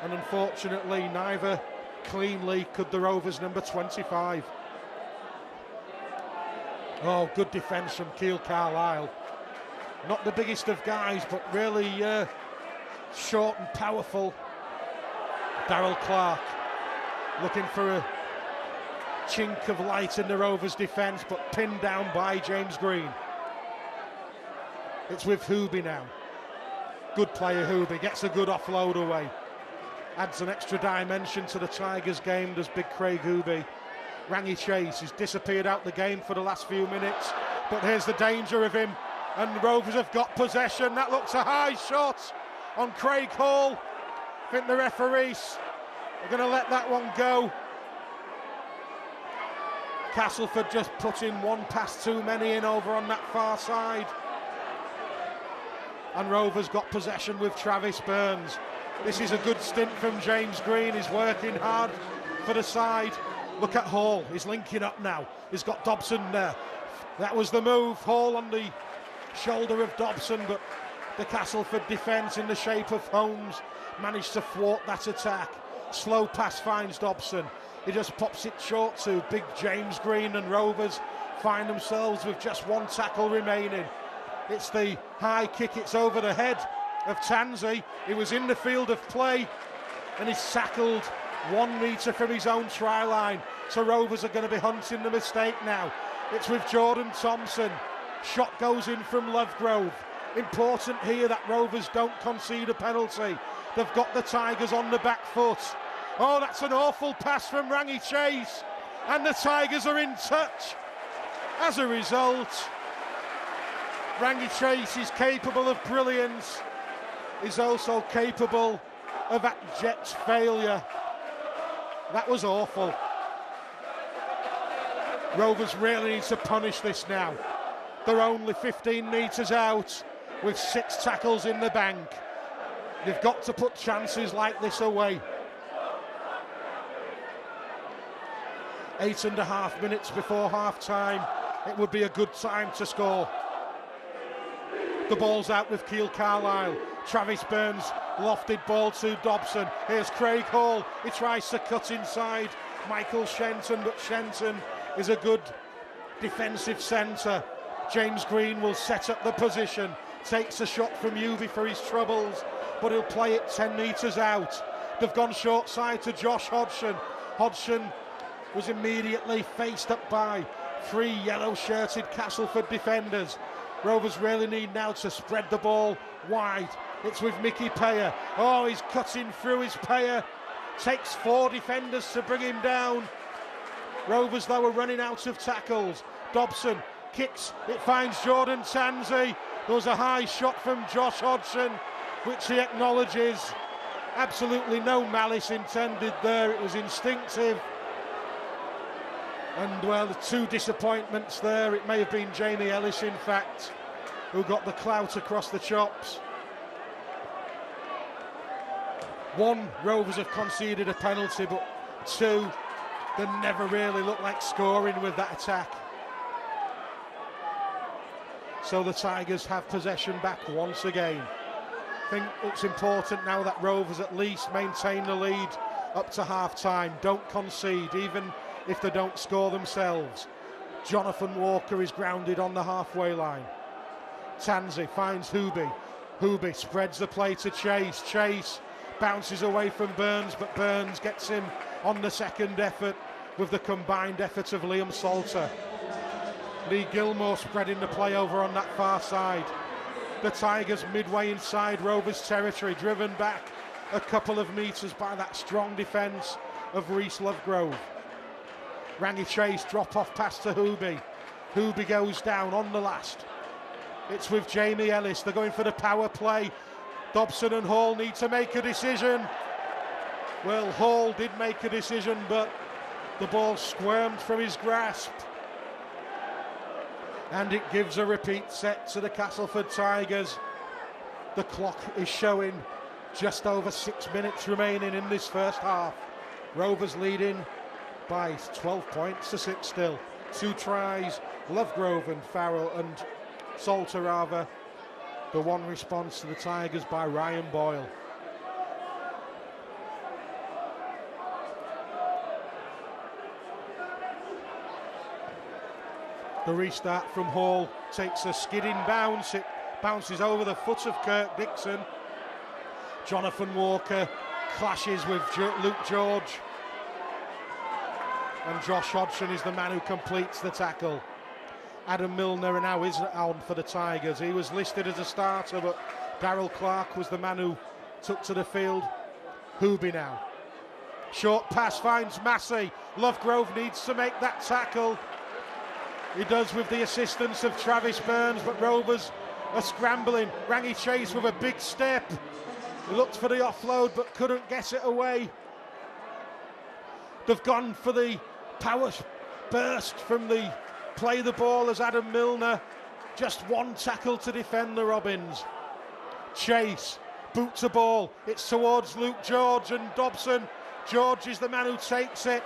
And unfortunately, neither cleanly could the Rovers number 25. Oh, good defence from Keil Carlisle. Not the biggest of guys, but really short and powerful. Darryl Clark looking for a chink of light in the Rovers' defence, but pinned down by James Green. It's with Hooby now. Good player Hooby, gets a good offload away. Adds an extra dimension to the Tigers game, does big Craig Hooby. Rangi Chase has disappeared out the game for the last few minutes, but here's the danger of him, and the Rovers have got possession. That looks a high shot on Craig Hall. I think the referees are going to let that one go. Castleford just put in one pass too many in over on that far side. And Rovers got possession with Travis Burns. This is a good stint from James Green. He's working hard for the side. Look at Hall, he's linking up now. He's got Dobson there. That was the move. Hall on the shoulder of Dobson, but the Castleford defence in the shape of Holmes managed to thwart that attack. Slow pass finds Dobson. He just pops it short to big James Green, and Rovers find themselves with just one tackle remaining. It's the high kick, it's over the head of Tansey. He was in the field of play and he's tackled 1 metre from his own try line. So Rovers are going to be hunting the mistake now. It's with Jordan Thompson. Shot goes in from Lovegrove. Important here that Rovers don't concede a penalty. They've got the Tigers on the back foot. Oh, that's an awful pass from Rangi Chase. And the Tigers are in touch. As a result, Rangi Chase is capable of brilliance. He's also capable of abject failure. That was awful. Rovers really need to punish this now. They're only 15 metres out with 6 tackles in the bank. They've got to put chances like this away. 8.5 minutes before half-time. It would be a good time to score. The ball's out with Keil Carlisle. Travis Burns, lofted ball to Dobson. Here's Craig Hall. He tries to cut inside Michael Shenton, but Shenton is a good defensive centre. James Green will set up the position. Takes a shot from Uvi for his troubles, but he'll play it 10 metres out. They've gone short side to Josh Hodgson. Hodgson was immediately faced up by 3 yellow-shirted Castleford defenders. Rovers really need now to spread the ball wide. It's with Mickey Payer. Oh, he's cutting through his Payer. Takes 4 defenders to bring him down. Rovers, though, are running out of tackles. Dobson kicks. It finds Jordan Tansey. There was a high shot from Josh Hodgson, which he acknowledges. Absolutely no malice intended there. It was instinctive. And, well, the 2 disappointments there. It may have been Jamie Ellis, in fact, who got the clout across the chops. 1, Rovers have conceded a penalty, but 2, They never really looked like scoring with that attack. So the Tigers have possession back once again. I think it's important now that Rovers at least maintain the lead up to half-time. Don't concede, even if they don't score themselves. Jonathan Walker is grounded on the halfway line. Tansey finds Hooby. Hooby spreads the play to Chase. Chase bounces away from Burns, but Burns gets him on the second effort with the combined effort of Liam Salter. Lee Gilmore spreading the play over on that far side. The Tigers midway inside Rovers territory, driven back a couple of metres by that strong defence of Reese Lovegrove. Rangi Chase drop off pass to Hooby. Hooby goes down on the last. It's with Jamie Ellis. They're going for the power play. Dobson and Hall need to make a decision. Well, Hall did make a decision, but the ball squirmed from his grasp. And it gives a repeat set to the Castleford Tigers. The clock is showing just over 6 minutes remaining in this first half. Rovers leading by 12 points to 6 still. 2 tries, Lovegrove and Farrell and Salter rather. The one response to the Tigers by Ryan Boyle. The restart from Hall takes a skidding bounce. It bounces over the foot of Kirk Dixon. Jonathan Walker clashes with Luke George. And Josh Hodgson is the man who completes the tackle. Adam Milner now is on for the Tigers. He was listed as a starter, but Darryl Clark was the man who took to the field. Hooby now. Short pass finds Massey. Lovegrove needs to make that tackle. He does with the assistance of Travis Burns, but Rovers are scrambling. Rangi Chase with a big step. He looked for the offload, but couldn't get it away. They've gone for the power burst from the play the ball as Adam Milner. Just one tackle to defend the Robins. Chase boots the ball. It's towards Luke George and Dobson. George is the man who takes it.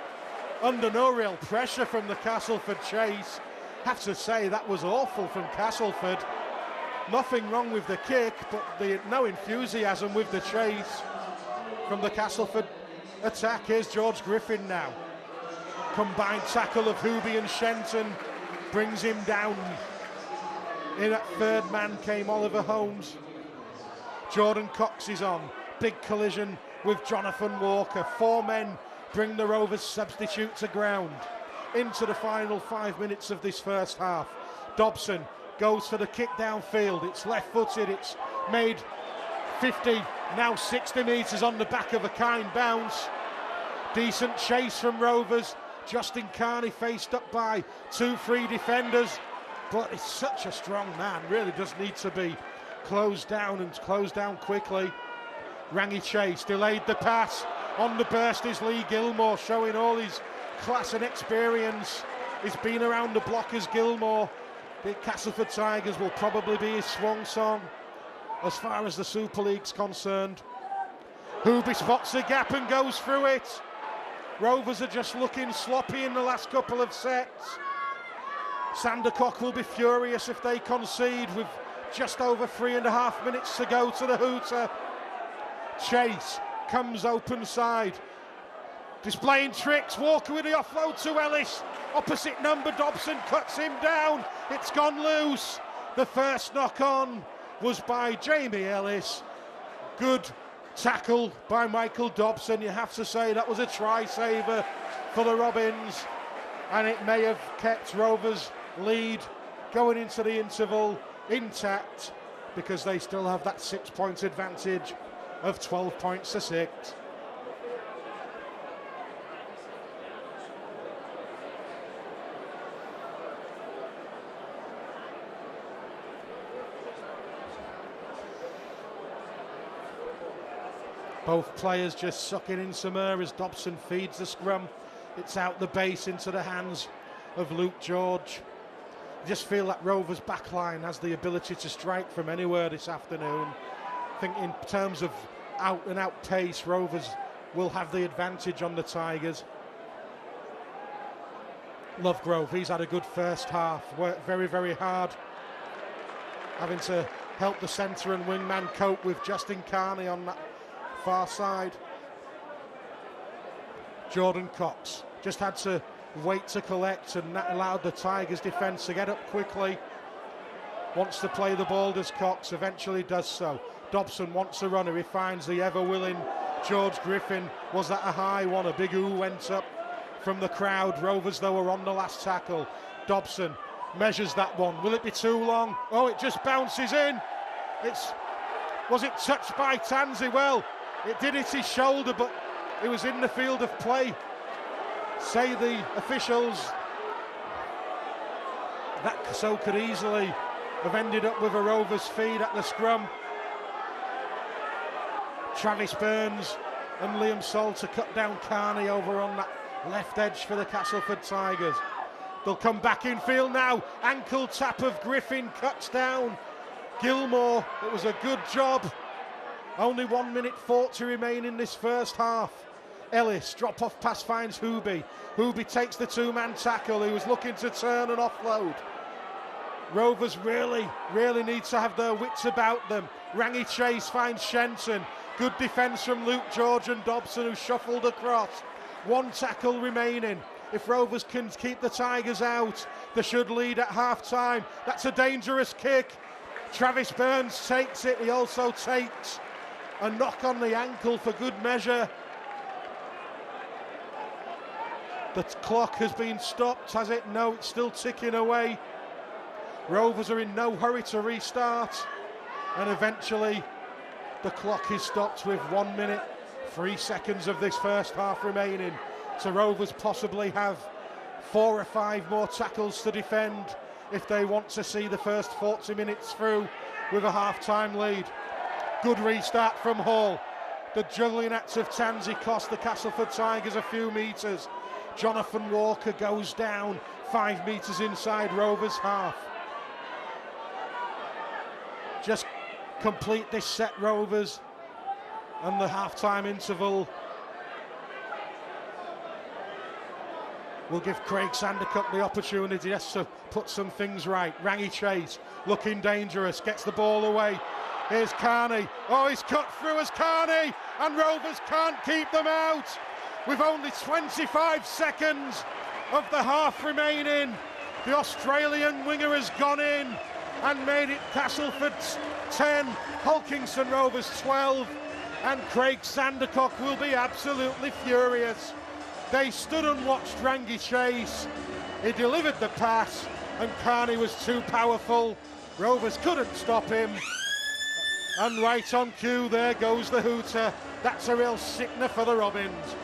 Under no real pressure from the Castleford Chase. Have to say that was awful from Castleford. Nothing wrong with the kick, but no enthusiasm with the chase from the Castleford attack. Here's George Griffin now. Combined tackle of Hooby and Shenton brings him down. In that third man came Oliver Holmes. Jordan Cox is on. Big collision with Jonathan Walker. 4 men bring the Rovers substitute to ground. Into the final 5 minutes of this first half. Dobson goes for the kick downfield. It's left-footed. It's made 50, now 60 metres on the back of a kind bounce. Decent chase from Rovers. Justin Carney faced up by 2 free defenders, but it's such a strong man. Really does need to be closed down and closed down quickly. Rangi Chase delayed the pass. On the burst is Lee Gilmore, showing all his class and experience. He's been around the block as Gilmore. The Castleford Tigers will probably be his swan song as far as the Super League's concerned. Hooby spots the gap and goes through it. Rovers are just looking sloppy in the last couple of sets. Sandercock will be furious if they concede with just over 3.5 minutes to go to the hooter. Chase comes open side. Displaying tricks, Walker with the offload to Ellis. Opposite number, Dobson cuts him down. It's gone loose. The first knock on was by Jamie Ellis. Good tackle by Michael Dobson. You have to say that was a try saver for the Robins, and it may have kept Rovers' lead going into the interval intact, because they still have that 6-point advantage of 12 points to 6. Both players just sucking in some air as Dobson feeds the scrum. It's out the base into the hands of Luke George. I just feel that Rovers backline has the ability to strike from anywhere this afternoon. I think in terms of out and out pace, Rovers will have the advantage on the Tigers. Lovegrove, he's had a good first half, worked very, very hard, having to help the centre and wingman cope with Justin Carney on that far side. Jordan Cox just had to wait to collect, and that allowed the Tigers defence to get up quickly. Wants to play the ball, does Cox, eventually does so. Dobson wants a runner, he finds the ever-willing George Griffin. Was that a high one? A big ooh went up from the crowd. Rovers, though, were on the last tackle. Dobson measures that one. Will it be too long? Oh, it just bounces in. Was it touched by Tansey? Well, it did hit his shoulder, but it was in the field of play, say the officials. That so could easily have ended up with a Rovers feed at the scrum. Travis Burns and Liam Salter cut down Carney over on that left edge for the Castleford Tigers. They'll come back in field now. Ankle tap of Griffin, cuts down Gilmore. It was a good job. Only 1 minute 40 remain in this first half. Ellis, drop off pass, finds Hooby. Hooby takes the two-man tackle. He was looking to turn and offload. Rovers really need to have their wits about them. Rangi Chase finds Shenton. Good defence from Luke George and Dobson, who shuffled across. One tackle remaining. If Rovers can keep the Tigers out, they should lead at half-time. That's a dangerous kick. Travis Burns takes it. He also takes a knock on the ankle for good measure. The clock has been stopped, has it? No, it's still ticking away. Rovers are in no hurry to restart, and eventually the clock is stopped with 1 minute 3 seconds of this first half remaining. So Rovers possibly have 4 or 5 more tackles to defend if they want to see the first 40 minutes through with a half-time lead. Good restart from Hall. The juggling acts of Tansey cost the Castleford Tigers a few metres. Jonathan Walker goes down 5 metres inside Rovers' half. Just complete this set, Rovers, and the half-time interval will give Craig Sandercock the opportunity just to put some things right. Rangi Chase looking dangerous, gets the ball away. Here's Carney. Oh, he's cut through as Carney, and Rovers can't keep them out. With only 25 seconds of the half remaining, the Australian winger has gone in and made it Castleford's 10, Hulkingston Rovers 12, and Craig Sandercock will be absolutely furious. They stood and watched Rangi Chase. He delivered the pass, and Carney was too powerful. Rovers couldn't stop him. And right on cue, there goes the hooter. That's a real sickener for the Robins.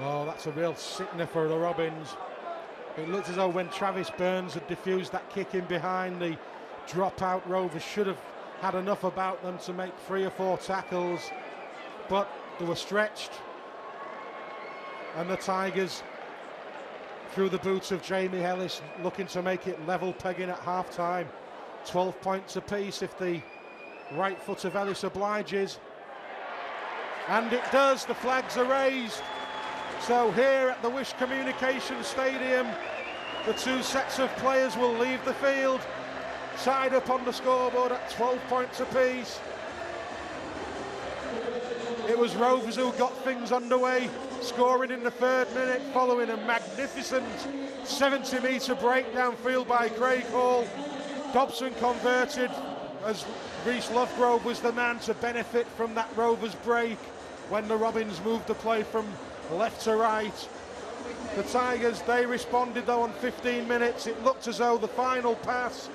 Oh, that's a real sickener for the Robins. It looked as though when Travis Burns had defused that kick in behind, the dropout Rovers should have had enough about them to make 3 or 4 tackles, but they were stretched, and the Tigers, through the boots of Jamie Ellis, looking to make it level pegging at half-time. 12 points apiece if the right foot of Ellis obliges, and it does. The flags are raised. So here at the Wish Communication Stadium, the 2 sets of players will leave the field, tied up on the scoreboard at 12 points apiece. It was Rovers who got things underway, scoring in the 3rd minute following a magnificent 70-metre break downfield by Craig Hall. Dobson converted as Rhys Lovegrove was the man to benefit from that Rovers break when the Robins moved the play from left to right. The Tigers, they responded though on 15 minutes. It looked as though the final pass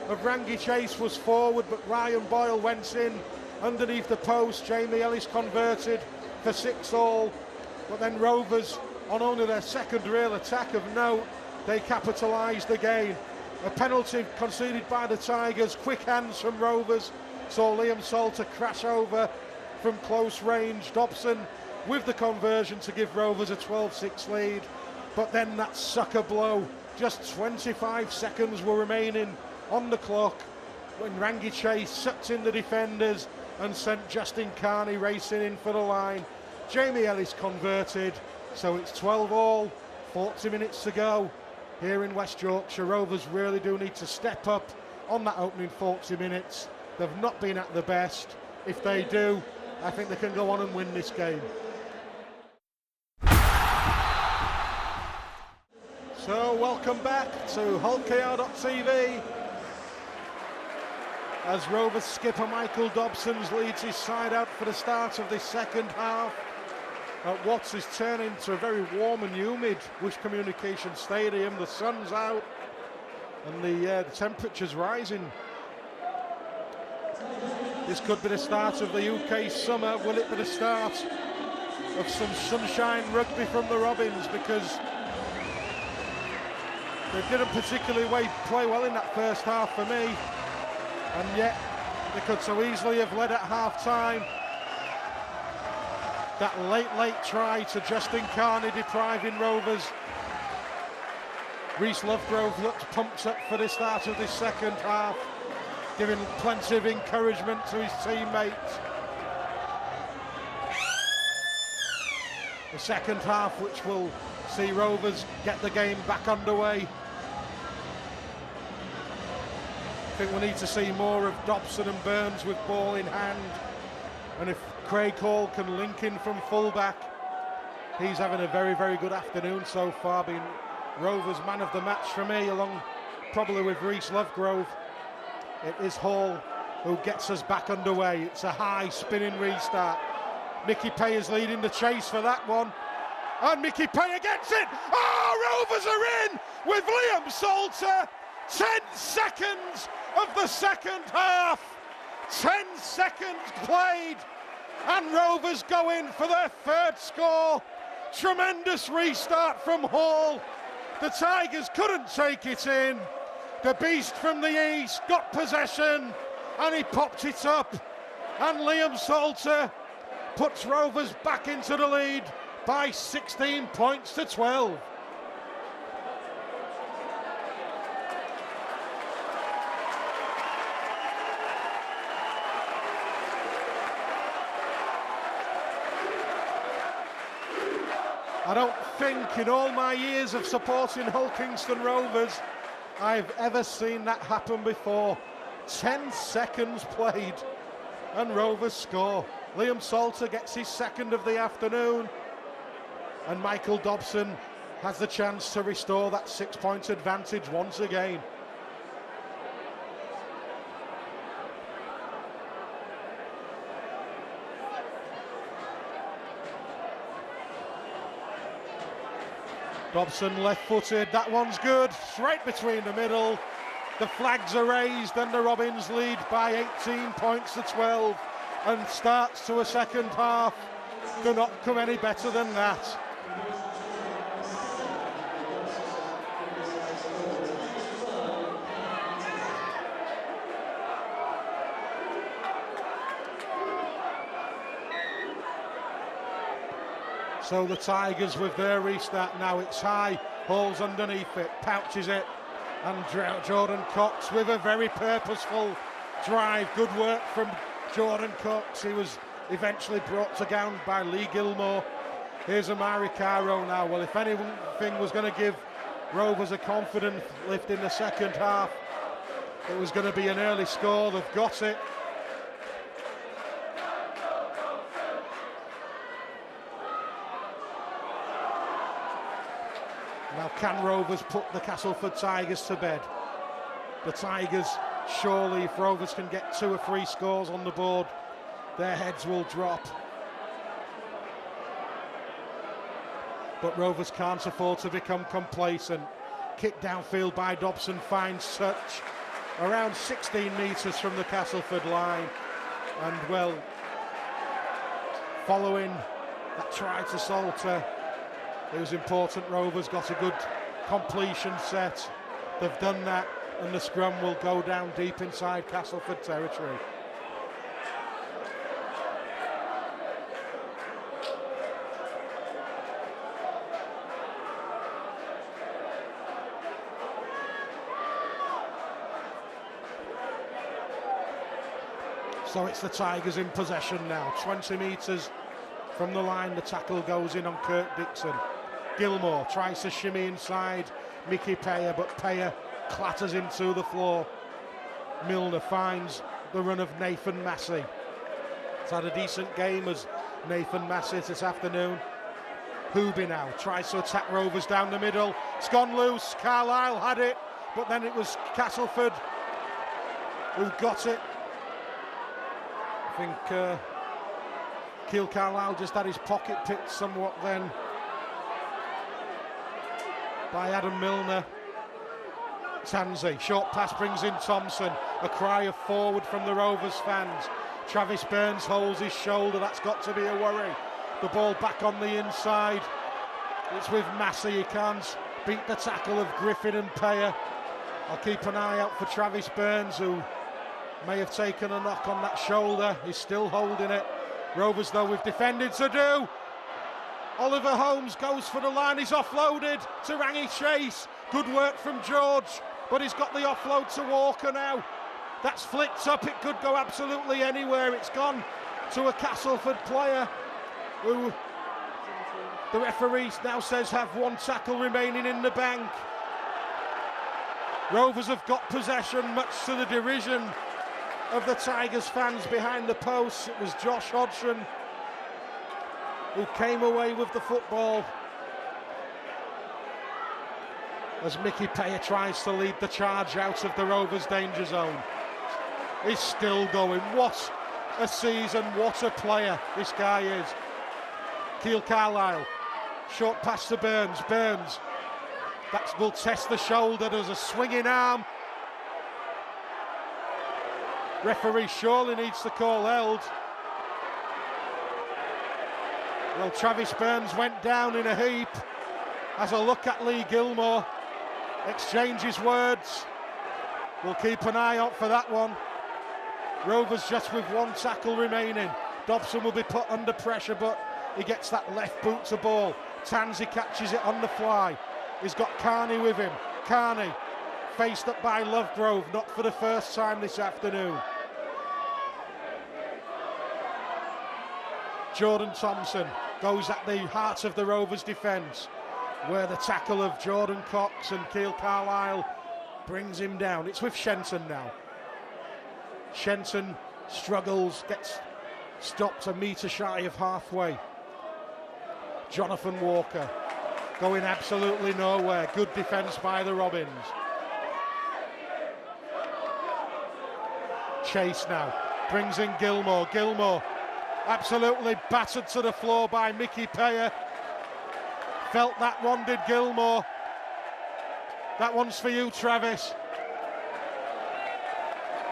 of Rangi Chase was forward, but Ryan Boyle went in underneath the post. Jamie Ellis converted for 6-all, but then Rovers on only their second real attack of note, they capitalised again. A penalty conceded by the Tigers, quick hands from Rovers, saw Liam Salter crash over from close range. Dobson with the conversion to give Rovers a 12-6 lead, but then that sucker blow, just 25 seconds were remaining on the clock when Rangi Chase sucked in the defenders and sent Justin Carney racing in for the line. Jamie Ellis converted, so it's 12-all, 40 minutes to go here in West Yorkshire. Rovers really do need to step up on that opening 40 minutes. They've not been at the best. If they do, I think they can go on and win this game. So welcome back to HullKR.tv as Rovers skipper Michael Dobson leads his side out for the start of this second half at what is turning into a very warm and humid Wish Communication Stadium. The sun's out and the temperature's rising. This could be the start of the UK summer. Will it be the start of some sunshine rugby from the Robins? Because they didn't particularly play well in that first half for me, and yet they could so easily have led at half-time. That late try to Justin Carney depriving Rovers. Reece Lovegrove looked pumped up for the start of this second half, giving plenty of encouragement to his teammates. The second half, which will see Rovers get the game back underway. I think we need to see more of Dobson and Burns with ball in hand, and if Craig Hall can link in from fullback, he's having a very, very good afternoon so far, being Rovers man of the match for me, along probably with Reece Lovegrove. It is Hall who gets us back underway. It's a high spinning restart. Mickey Pay is leading the chase for that one, and Mickey Pay gets it. Oh, Rovers are in with Liam Salter. 10 seconds of the second half, 10 seconds played, and Rovers go in for their third score. Tremendous restart from Hall. The Tigers couldn't take it in. The beast from the east got possession and he popped it up, and Liam Salter puts Rovers back into the lead by 16 points to 12. I don't think in all my years of supporting Hull Kingston Rovers I've ever seen that happen before. 10 seconds played and Rovers score. Liam Salter gets his second of the afternoon, and Michael Dobson has the chance to restore that 6-point advantage once again. Dobson left-footed, that one's good, straight between the middle. The flags are raised and the Robins lead by 18 points to 12 and starts to a second half. Do not come any better than that. So the Tigers with their restart now, it's high, Hall's underneath it, pouches it, and Jordan Cox with a very purposeful drive. Good work from Jordan Cox. He was eventually brought to ground by Lee Gilmore. Here's Amari Caro now. Well, if anything was going to give Rovers a confidence lift in the second half, it was going to be an early score. They've got it. Now, can Rovers put the Castleford Tigers to bed? The Tigers, surely, if Rovers can get 2 or 3 scores on the board, their heads will drop. But Rovers can't afford to become complacent. Kick downfield by Dobson finds touch around 16 metres from the Castleford line. And, well, following that try to Salter, It was important Rovers got a good completion set. They've done that, and the scrum will go down deep inside Castleford territory. So it's the Tigers in possession now. 20 metres from the line, the tackle goes in on Kirk Dixon. Gilmore tries to shimmy inside Mickey Payer, but Payer clatters him to the floor. Milner finds the run of Nathan Massey. He's had a decent game as Nathan Massey this afternoon. Hooby now tries to attack Rovers down the middle. It's gone loose. Carlisle had it, but then it was Castleford who got it. I think Keil Carlisle just had his pocket picked somewhat then by Adam Milner. Tansey, short pass brings in Thompson. A cry of forward from the Rovers fans. Travis Burns holds his shoulder, that's got to be a worry. The ball back on the inside. It's with Massey, he can't beat the tackle of Griffin and Payer. I'll keep an eye out for Travis Burns, who may have taken a knock on that shoulder. He's still holding it. Rovers though with defended to do. Oliver Holmes goes for the line, he's offloaded to Rangi Chase. Good work from George, but he's got the offload to Walker now. That's flicked up, it could go absolutely anywhere. It's gone to a Castleford player who the referee now says have one tackle remaining in the bank. Rovers have got possession, much to the derision of the Tigers fans behind the posts. It was Josh Hodgson who came away with the football as Mickey Payer tries to lead the charge out of the Rovers' danger zone. He's still going. What a season, what a player this guy is. Keil Carlisle, short pass to Burns. Burns, that will test the shoulder. There's a swinging arm. Referee surely needs to call held. Well, Travis Burns went down in a heap. Has a look at Lee Gilmore. Exchanges words. We'll keep an eye out for that one. Rovers just with one tackle remaining. Dobson will be put under pressure, but he gets that left boot to ball. Tansey catches it on the fly. He's got Carney with him. Carney faced up by Lovegrove, not for the first time this afternoon. Jordan Thompson goes at the heart of the Rovers defence, where the tackle of Jordan Cox and Keil Carlisle brings him down. It's with Shenton now. Shenton struggles, gets stopped a metre shy of halfway. Jonathan Walker going absolutely nowhere. Good defence by the Robins. Chase now brings in Gilmore. Gilmore absolutely battered to the floor by Mickey Payer. Felt that one, did Gilmore. That one's for you, Travis.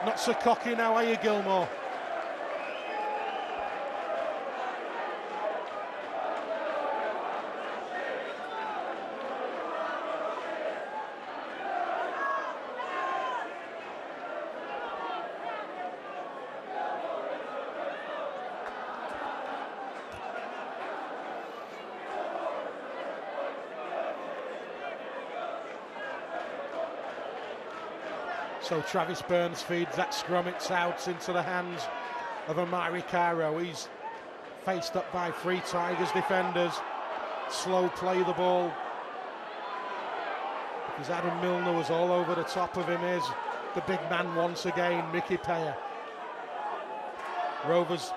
Not so cocky now, are you, Gilmore? So Travis Burns feeds that scrum, it's out into the hands of Amari Caro. He's faced up by three Tigers defenders. Slow play the ball. Because Adam Milner was all over the top of him, is the big man once again, Mickey Payer. Rovers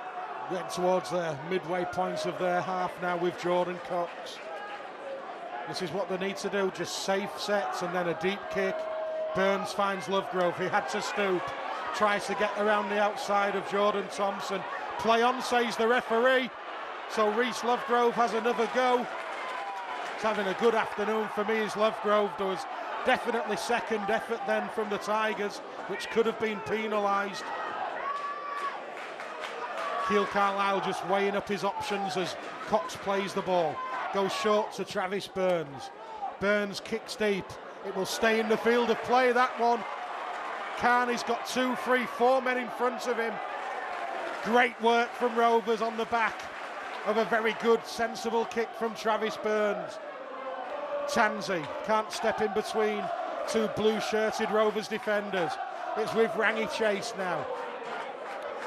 went towards the midway points of their half now with Jordan Cox. This is what they need to do, just safe sets and then a deep kick. Burns finds Lovegrove, he had to stoop, tries to get around the outside of Jordan Thompson. Play on, says the referee. So Reese Lovegrove has another go. He's having a good afternoon for me, is Lovegrove. There was definitely second effort then from the Tigers, which could have been penalised. Keil Carlisle just weighing up his options as Cox plays the ball. goes short to Travis Burns. Burns kicks deep. It will stay in the field of play, that one. Carney's got 2, 3, 4 men in front of him. Great work from Rovers on the back of a very good, sensible kick from Travis Burns. Tansey can't step in between two blue-shirted Rovers defenders. It's with Rangi Chase now.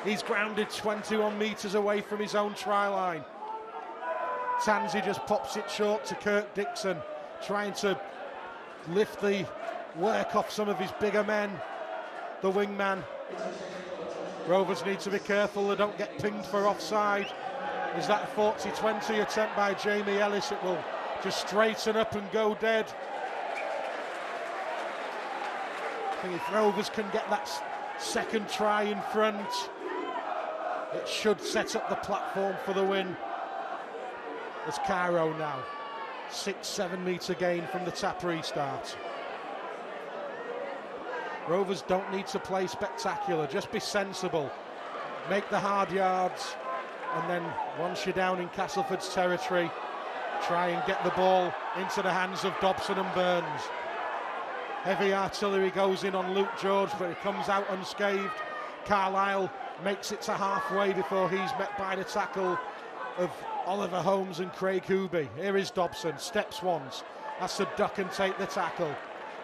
He's grounded 21 metres away from his own try line. Tansey just pops it short to Kirk Dixon, trying to lift the work off some of his bigger men. The wingman. Rovers need to be careful they don't get pinged for offside. Is that a 40-20 attempt by Jamie Ellis? It will just straighten up and go dead. I think if Rovers can get that second try in front, it should set up the platform for the win. It's Cairo now. 6-7 metre gain from the tap restart. Rovers don't need to play spectacular, just be sensible. Make the hard yards, and then once you're down in Castleford's territory, try and get the ball into the hands of Dobson and Burns. Heavy artillery goes in on Luke George, but he comes out unscathed. Carlisle makes it to halfway before he's met by the tackle of Oliver Holmes and Craig Hooby. Here is Dobson, steps once, has to duck and take the tackle.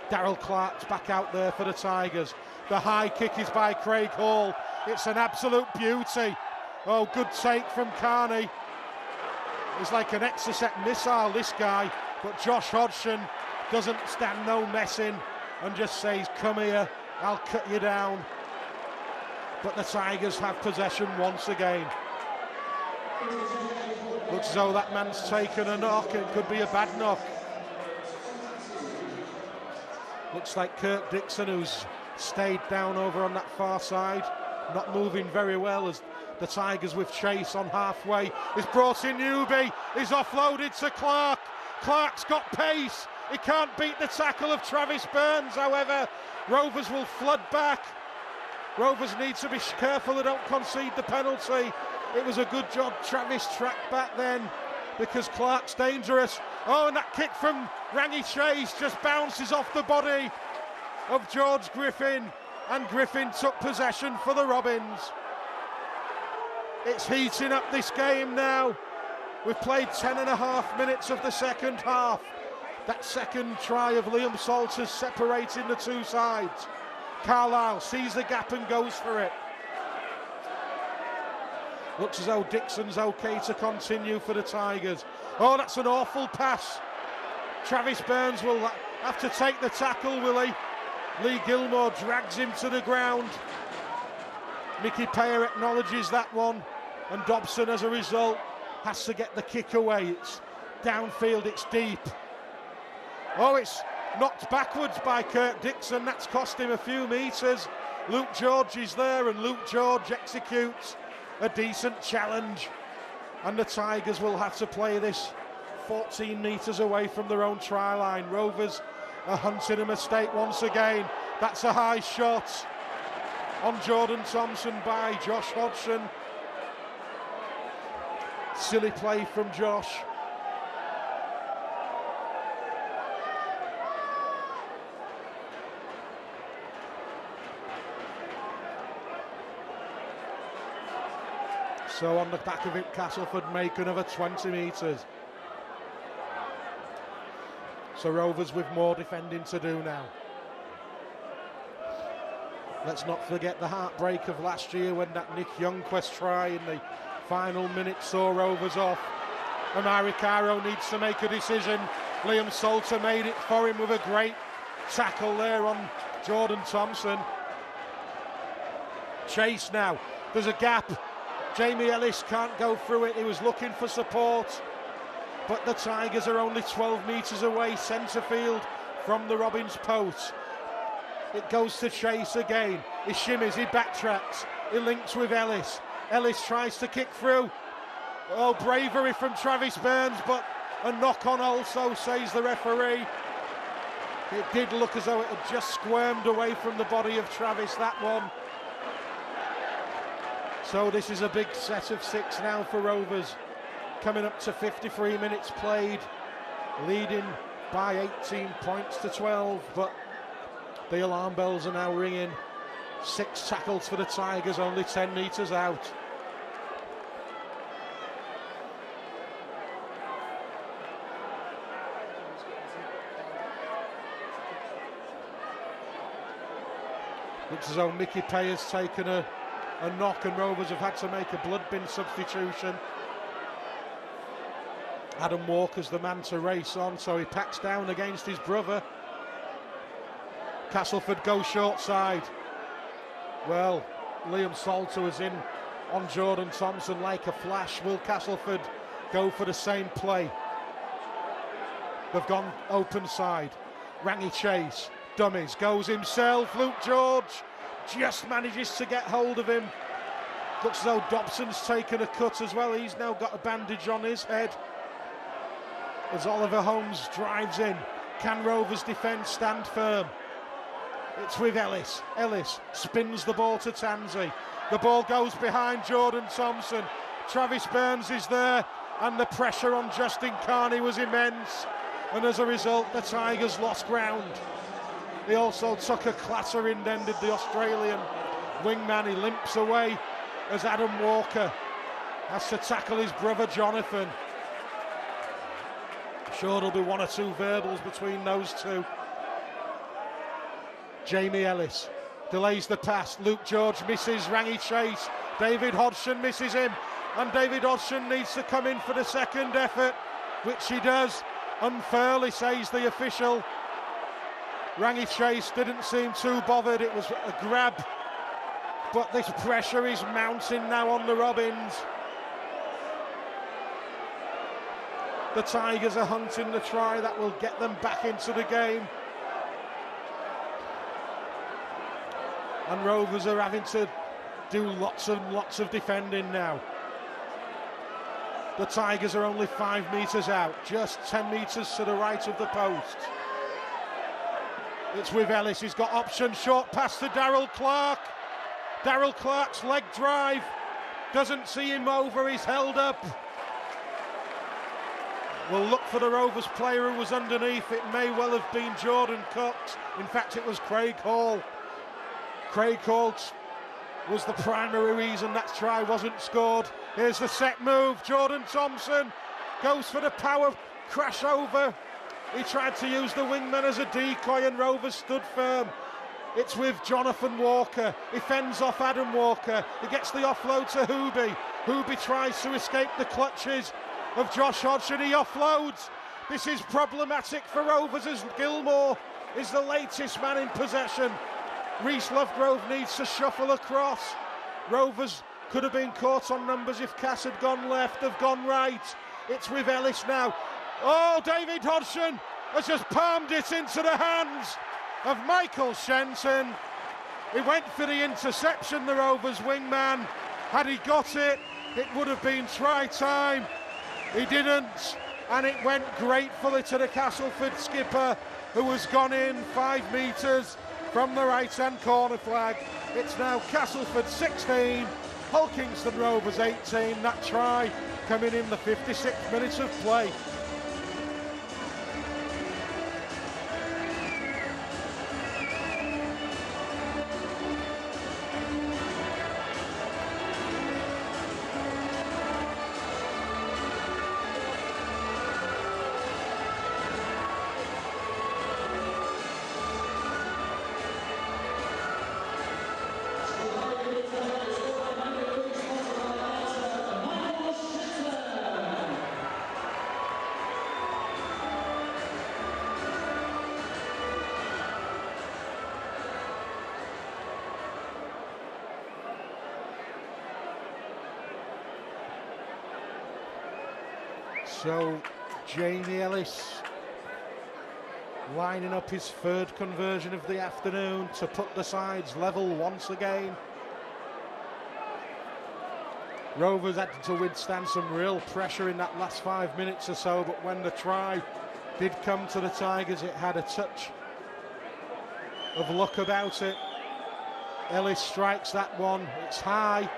Darryl Clark's back out there for the Tigers. The high kick is by Craig Hall. It's an absolute beauty. Oh, good take from Carney. He's like an Exocet missile, this guy. But Josh Hodgson doesn't stand no messing and just says, come here, I'll cut you down. But the Tigers have possession once again. Looks as though that man's taken a knock. It could be a bad knock. Looks like Kirk Dixon, who's stayed down over on that far side, not moving very well as the Tigers with Chase on halfway. Is brought in Newby, is offloaded to Clark. Clark's got pace. He can't beat the tackle of Travis Burns, however. Rovers will flood back. Rovers need to be careful they don't concede the penalty. It was a good job Travis tracked back then because Clark's dangerous. Oh, and that kick from Rangi Chase just bounces off the body of George Griffin, and Griffin took possession for the Robins. It's heating up this game now. We've played 10.5 minutes of the second half. That second try of Liam Salters separating the two sides. Carlisle sees the gap and goes for it. Looks as though Dixon's okay to continue for the Tigers. Oh, that's an awful pass. Travis Burns will have to take the tackle, will he? Lee Gilmore drags him to the ground. Mickey Payer acknowledges that one, and Dobson, as a result, has to get the kick away. It's downfield, it's deep. Oh, it's knocked backwards by Kirk Dixon. That's cost him a few metres. Luke George is there, and Luke George executes a decent challenge, and the Tigers will have to play this 14 metres away from their own try line. Rovers are hunting a mistake once again. That's a high shot on Jordan Thompson by Josh Hodgson. Silly play from Josh. So on the back of it, Castleford make another 20 metres. So Rovers with more defending to do now. Let's not forget the heartbreak of last year when that Nick Youngquest try in the final minute saw Rovers off. Amari Caro needs to make a decision. Liam Salter made it for him with a great tackle there on Jordan Thompson. Chase now, there's a gap. Jamie Ellis can't go through it. He was looking for support, but the Tigers are only 12 metres away, centre field from the Robins post. It goes to Chase again. He shimmies, he backtracks, he links with Ellis. Ellis tries to kick through. Oh, bravery from Travis Burns, but a knock on also, says the referee. It did look as though it had just squirmed away from the body of Travis, that one. So this is a big set of 6 now for Rovers. coming up to 53 minutes played, leading by 18 points to 12, but the alarm bells are now ringing. 6 tackles for the Tigers, only 10 metres out. Looks as though Mickey Payer's taken a knock and Rovers have had to make a blood bin substitution. Adam Walker's the man to race on, so he packs down against his brother. Castleford goes short side. Well, Liam Salter was in on Jordan Thompson like a flash. Will Castleford go for the same play? They've gone open side. Rangy Chase, dummies, goes himself. Luke George just manages to get hold of him. Looks as though Dobson's taken a cut as well. He's now got a bandage on his head. As Oliver Holmes drives in, can Rovers defence stand firm? It's with Ellis. Ellis spins the ball to Tansey. The ball goes behind Jordan Thompson. Travis Burns is there, and the pressure on Justin Carney was immense. And as a result, the Tigers lost ground. He also took a clattering, then did the Australian wingman. He limps away as Adam Walker has to tackle his brother Jonathan. Sure, there'll be 1 or 2 verbals between those two. Jamie Ellis delays the pass. Luke George misses Rangy Chase. David Hodgson misses him, and David Hodgson needs to come in for the second effort, which he does unfairly, says the official. Rangy Chase didn't seem too bothered. It was a grab, but this pressure is mounting now on the Robins. The Tigers are hunting the try that will get them back into the game. And Rovers are having to do lots and lots of defending now. The Tigers are only 5 metres out, just 10 metres to the right of the post. It's with Ellis, he's got option, short pass to Darryl Clark. Darryl Clark's leg drive, doesn't see him over, he's held up. We'll look for the Rovers player who was underneath. It may well have been Jordan Cox. In fact, it was Craig Hall. Craig Hall was the primary reason that try wasn't scored. Here's the set move. Jordan Thompson goes for the power crash over. He tried to use the wingman as a decoy and Rovers stood firm. It's with Jonathan Walker. He fends off Adam Walker. He gets the offload to Hooby. Hooby tries to escape the clutches of Josh Hodgson. He offloads. This is problematic for Rovers as Gilmore is the latest man in possession. Reece Lovegrove needs to shuffle across. Rovers could have been caught on numbers if Cass had gone left, have gone right. It's with Ellis now. Oh, David Hodgson has just palmed it into the hands of Michael Shenton. He went for the interception, the Rovers wingman. Had he got it, it would have been try time. He didn't, and it went gratefully to the Castleford skipper, who has gone in 5 metres from the right-hand corner flag. It's now Castleford 16, Hull Kingston Rovers 18. That try coming in the 56th minute of play. So Jamie Ellis lining up his 3rd conversion of the afternoon to put the sides level once again. Rovers had to withstand some real pressure in that last 5 minutes or so, but when the try did come to the Tigers, it had a touch of luck about it. Ellis strikes that one, it's high,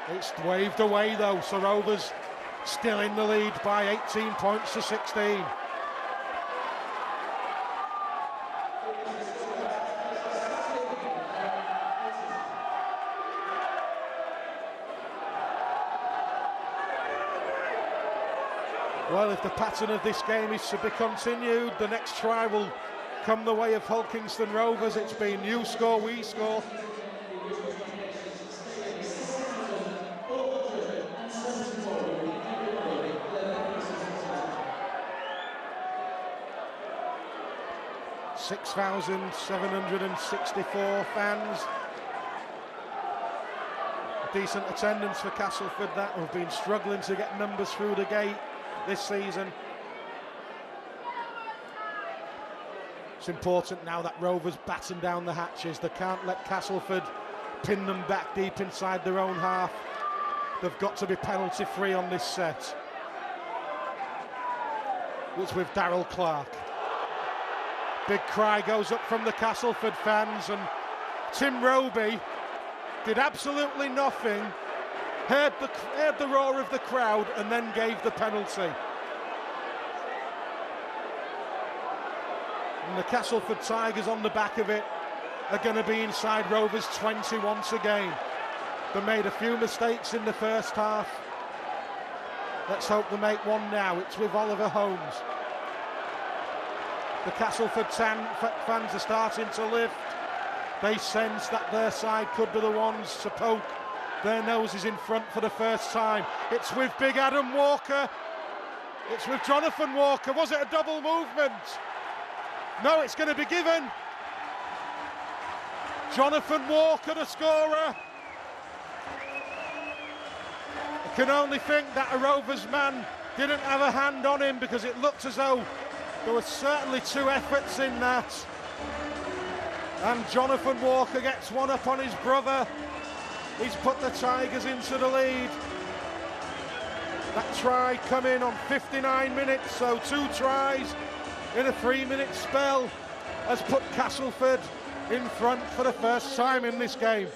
it's waved away though, so Rovers still in the lead by 18 points to 16. Well, if the pattern of this game is to be continued, the next try will come the way of Hull Kingston Rovers. It's been you score, we score. $6,764 fans. A decent attendance for Castleford that have been struggling to get numbers through the gate this season. It's important now that Rovers batten down the hatches. They can't let Castleford pin them back deep inside their own half. They've got to be penalty free on this set. It's with Darryl Clark. Big cry goes up from the Castleford fans, and Tim Roby did absolutely nothing, heard the roar of the crowd and then gave the penalty. And the Castleford Tigers on the back of it are going to be inside Rovers 20 once again. They made a few mistakes in the first half. Let's hope they make one now. It's with Oliver Holmes. The Castleford fans are starting to lift. They sense that their side could be the ones to poke their noses in front for the first time. It's with big Adam Walker. It's with Jonathan Walker. Was it a double movement? No, it's going to be given. Jonathan Walker, the scorer. I can only think that a Rovers man didn't have a hand on him, because it looked as though there were certainly two efforts in that. And Jonathan Walker gets one up on his brother. He's put the Tigers into the lead. That try come in on 59 minutes, so 2 tries in a 3-minute spell has put Castleford in front for the first time in this game.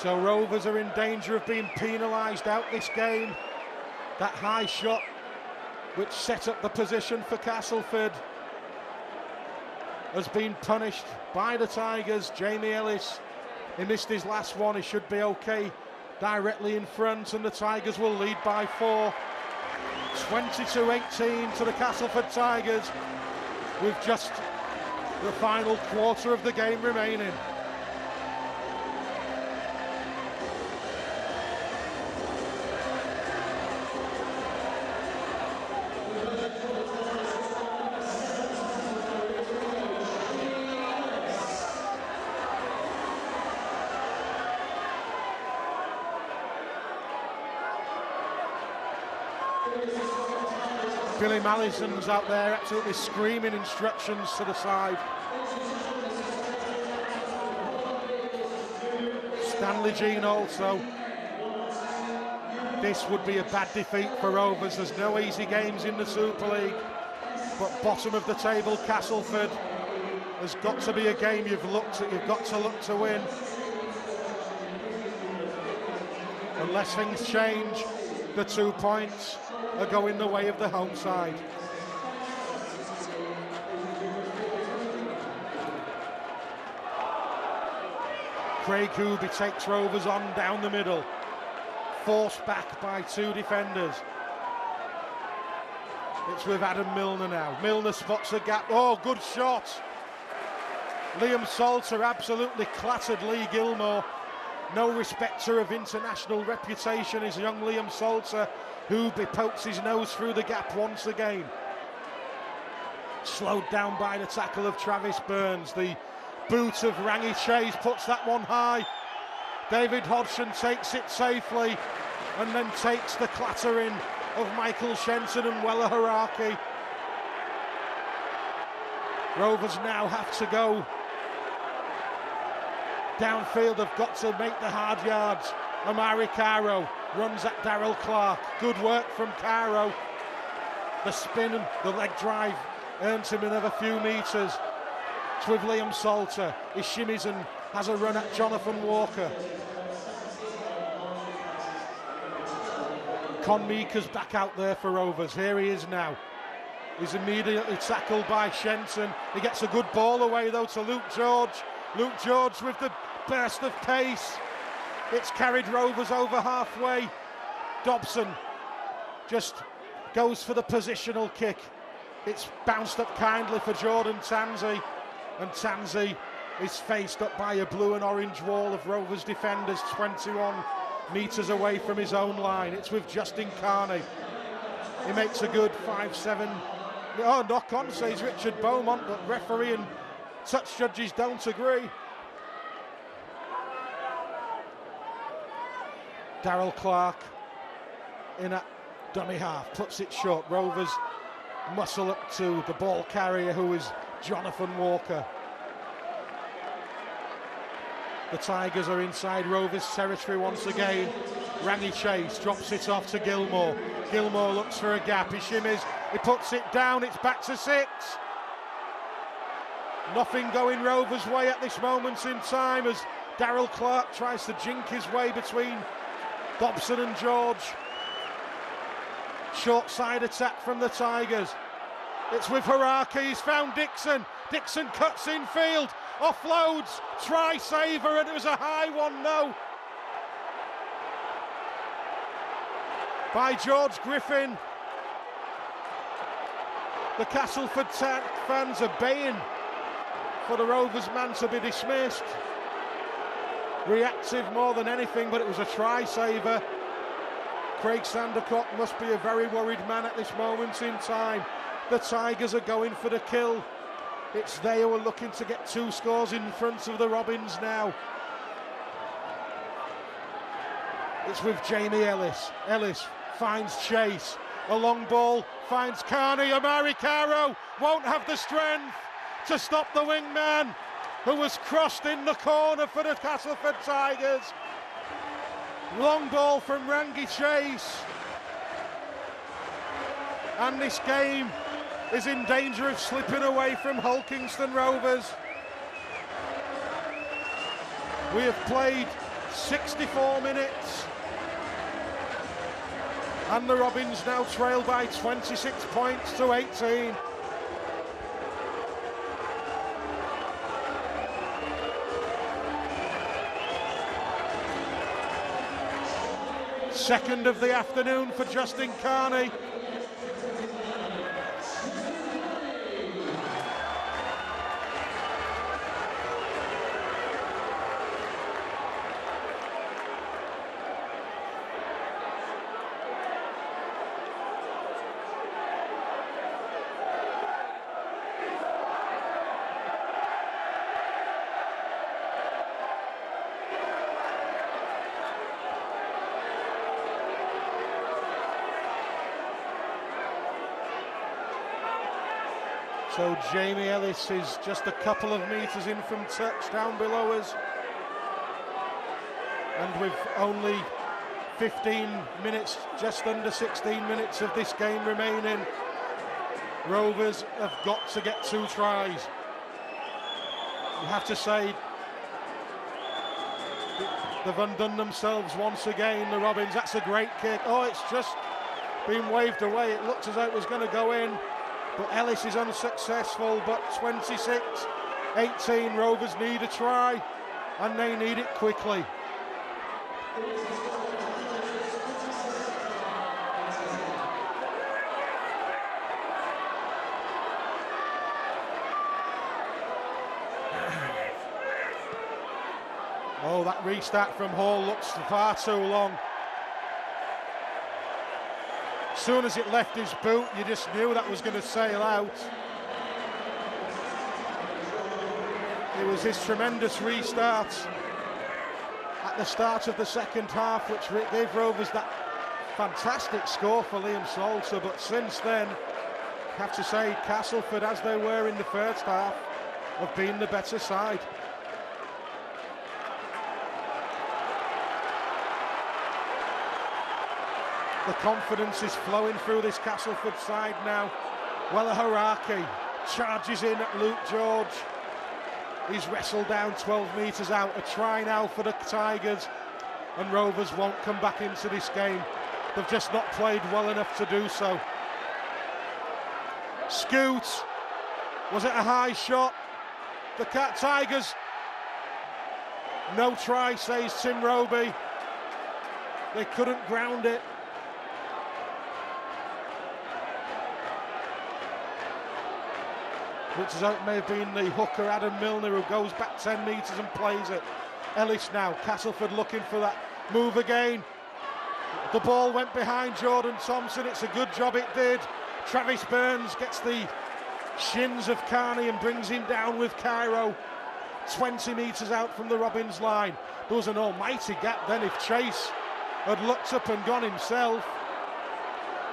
So Rovers are in danger of being penalised out this game. That high shot which set up the position for Castleford has been punished by the Tigers. Jamie Ellis, he missed his last one. He should be okay directly in front, and the Tigers will lead by 4. 22-18 to the Castleford Tigers with just the final quarter of the game remaining. Billy Mallison's out there absolutely screaming instructions to the side. Stanley Jean also. This would be a bad defeat for Rovers. There's no easy games in the Super League, but bottom of the table Castleford has got to be a game you've got to look to win. Unless things change, the 2 points are going the way of the home side. Craig Hooby takes Rovers on down the middle, forced back by 2 defenders. It's with Adam Milner now. Milner spots a gap. Oh, good shot. Liam Salter absolutely clattered Lee Gilmore. No respecter of international reputation is young Liam Salter. Hooby pokes his nose through the gap once again. Slowed down by the tackle of Travis Burns. The boot of Rangi Chase puts that one high. David Hodgson takes it safely and then takes the clattering of Michael Shenton and Wella Haraki. Rovers now have to go downfield, have got to make the hard yards. Amari Caro runs at Darrell Clark. Good work from Caro. The spin and the leg drive earns him another few metres. It's with Liam Salter. He shimmies and has a run at Jonathan Walker. Con Meeker's back out there for Rovers. Here he is now. He's immediately tackled by Shenton. He gets a good ball away though to Luke George. Luke George with the burst of pace. It's carried Rovers over halfway. Dobson just goes for the positional kick. It's bounced up kindly for Jordan Tansey, and Tansey is faced up by a blue and orange wall of Rovers defenders 21 metres away from his own line. It's with Justin Carney. He makes a good 5-7. Oh, knock on, says Richard Beaumont, but referee and touch judges don't agree. Darrell Clark in at dummy half, puts it short. Rovers muscle up to the ball carrier, who is Jonathan Walker. The Tigers are inside Rovers territory once again. Rangi Chase drops it off to Gilmore. Gilmore looks for a gap, he shimmies, he puts it down, it's back to 6. Nothing going Rovers' way at this moment in time as Darrell Clark tries to jink his way between Dobson and George. Short side attack from the Tigers. It's with Haraki, he's found Dixon. Dixon cuts in field, offloads, try saver, and it was a high one, no. By George Griffin. The Castleford fans are baying for the Rovers man to be dismissed. Reactive more than anything, but it was a try saver. Craig Sandercock must be a very worried man at this moment in time. The Tigers are going for the kill. It's they who are looking to get 2 scores in front of the Robins now. It's with Jamie Ellis. Ellis finds Chase. A long ball finds Carney. Amari Caro won't have the strength to stop the wingman, who was crossed in the corner for the Castleford Tigers. Long ball from Rangi Chase. And this game is in danger of slipping away from Hull Kingston Rovers. We have played 64 minutes. And the Robins now trail by 26 points to 18. Second of the afternoon for Justin Carney. So Jamie Ellis is just a couple of metres in from touch down below us. And with only 15 minutes, just under 16 minutes of this game remaining, Rovers have got to get 2 tries. You have to say they've undone themselves once again, the Robins. That's a great kick. Oh, it's just been waved away. It looked as though it was going to go in. But Ellis is unsuccessful, but 26-18, Rovers need a try, and they need it quickly. Oh, that restart from Hall looks far too long. As soon as it left his boot, you just knew that was going to sail out. It was his tremendous restart at the start of the second half, which gave Rovers that fantastic score for Liam Salter, but since then, I have to say, Castleford, as they were in the first half, have been the better side. The confidence is flowing through this Castleford side now. Wella Haraki charges in at Luke George. He's wrestled down 12 metres out. A try now for the Tigers, and Rovers won't come back into this game. They've just not played well enough to do so. Scoot. Was it a high shot? The Tigers. No try, says Tim Roby. They couldn't ground it. Which is, it may have been the hooker Adam Milner who goes back 10 metres and plays it. Ellis now, Castleford looking for that move again. The ball went behind Jordan Thompson. It's a good job it did. Travis Burns gets the shins of Carney and brings him down with Cairo. 20 metres out from the Robbins line. There was an almighty gap then if Chase had looked up and gone himself.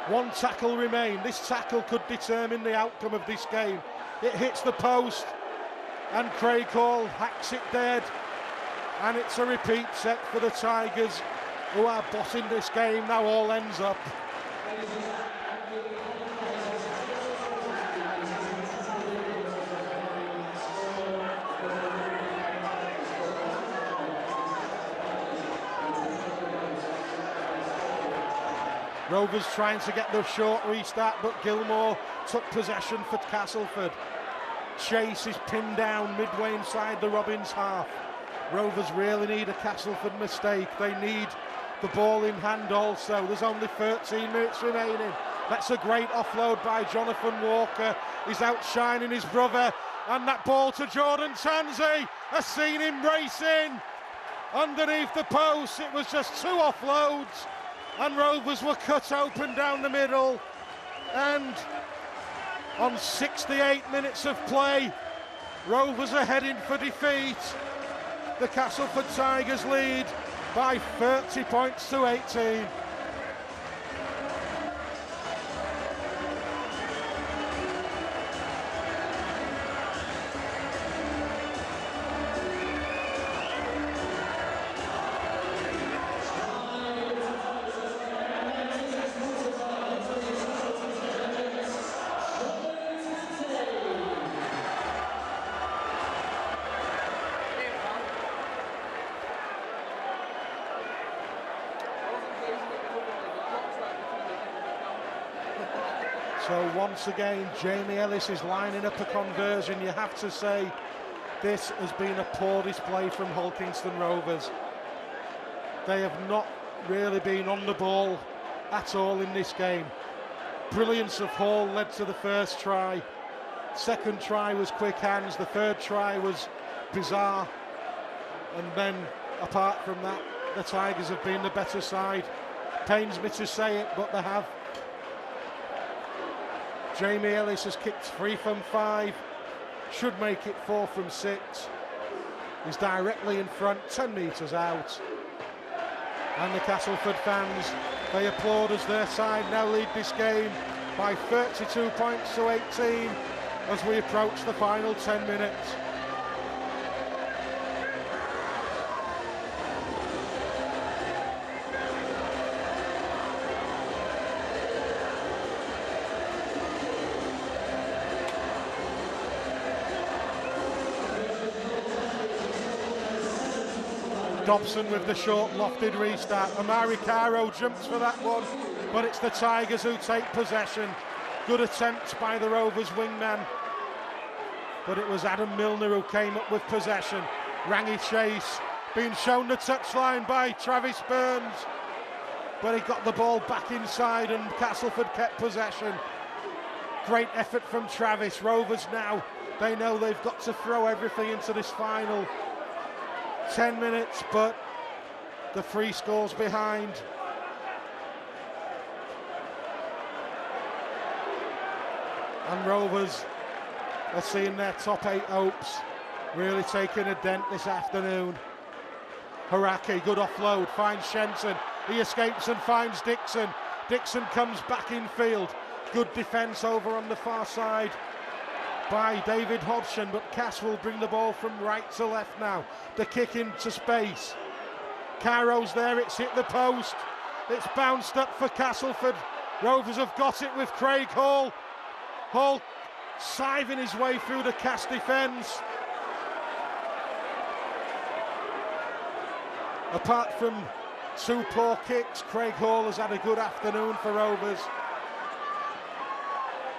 One tackle remained. This tackle could determine the outcome of this game. It hits the post and Craig Hall hacks it dead, and it's a repeat set for the Tigers, who are bossing this game now. All ends up. Rovers trying to get the short restart, but Gilmore took possession for Castleford. Chase is pinned down midway inside the Robbins half. Rovers really need a Castleford mistake. They need the ball in hand also. There's only 13 minutes remaining. That's a great offload by Jonathan Walker. He's outshining his brother. And that ball to Jordan Tanzi. I've seen him racing underneath the post. It was just two offloads, and Rovers were cut open down the middle. And on 68 minutes of play, Rovers are heading for defeat. The Castleford Tigers lead by 30 points to 18. So once again, Jamie Ellis is lining up a conversion. You have to say this has been a poor display from Hull Kingston Rovers. They have not really been on the ball at all in this game. Brilliance of Hall led to the first try. Second try was quick hands. The third try was bizarre. And then, apart from that, the Tigers have been the better side. Pains me to say it, but they have. Jamie Ellis has kicked 3 from 5, should make it 4 from 6. He's directly in front, 10 metres out. And the Castleford fans, they applaud as their side now lead this game by 32 points to 18 as we approach the final 10 minutes. Dobson with the short lofted restart. Amari Caro jumps for that one, but it's the Tigers who take possession. Good attempt by the Rovers wingman, but it was Adam Milner who came up with possession. Rangi Chase being shown the touchline by Travis Burns, but he got the ball back inside and Castleford kept possession. Great effort from Travis. Rovers now, they know they've got to throw everything into this final 10 minutes, but the 3 scores behind. And Rovers are seeing their top 8 hopes really taking a dent this afternoon. Haraki, good offload, finds Shenton. He escapes and finds Dixon. Dixon comes back in field. Good defence over on the far side by David Hodgson, but Cass will bring the ball from right to left now. The kick into space. Caro's there, it's hit the post. It's bounced up for Castleford. Rovers have got it with Craig Hall. Hall siving his way through the Cass defence. Apart from 2 poor kicks, Craig Hall has had a good afternoon for Rovers.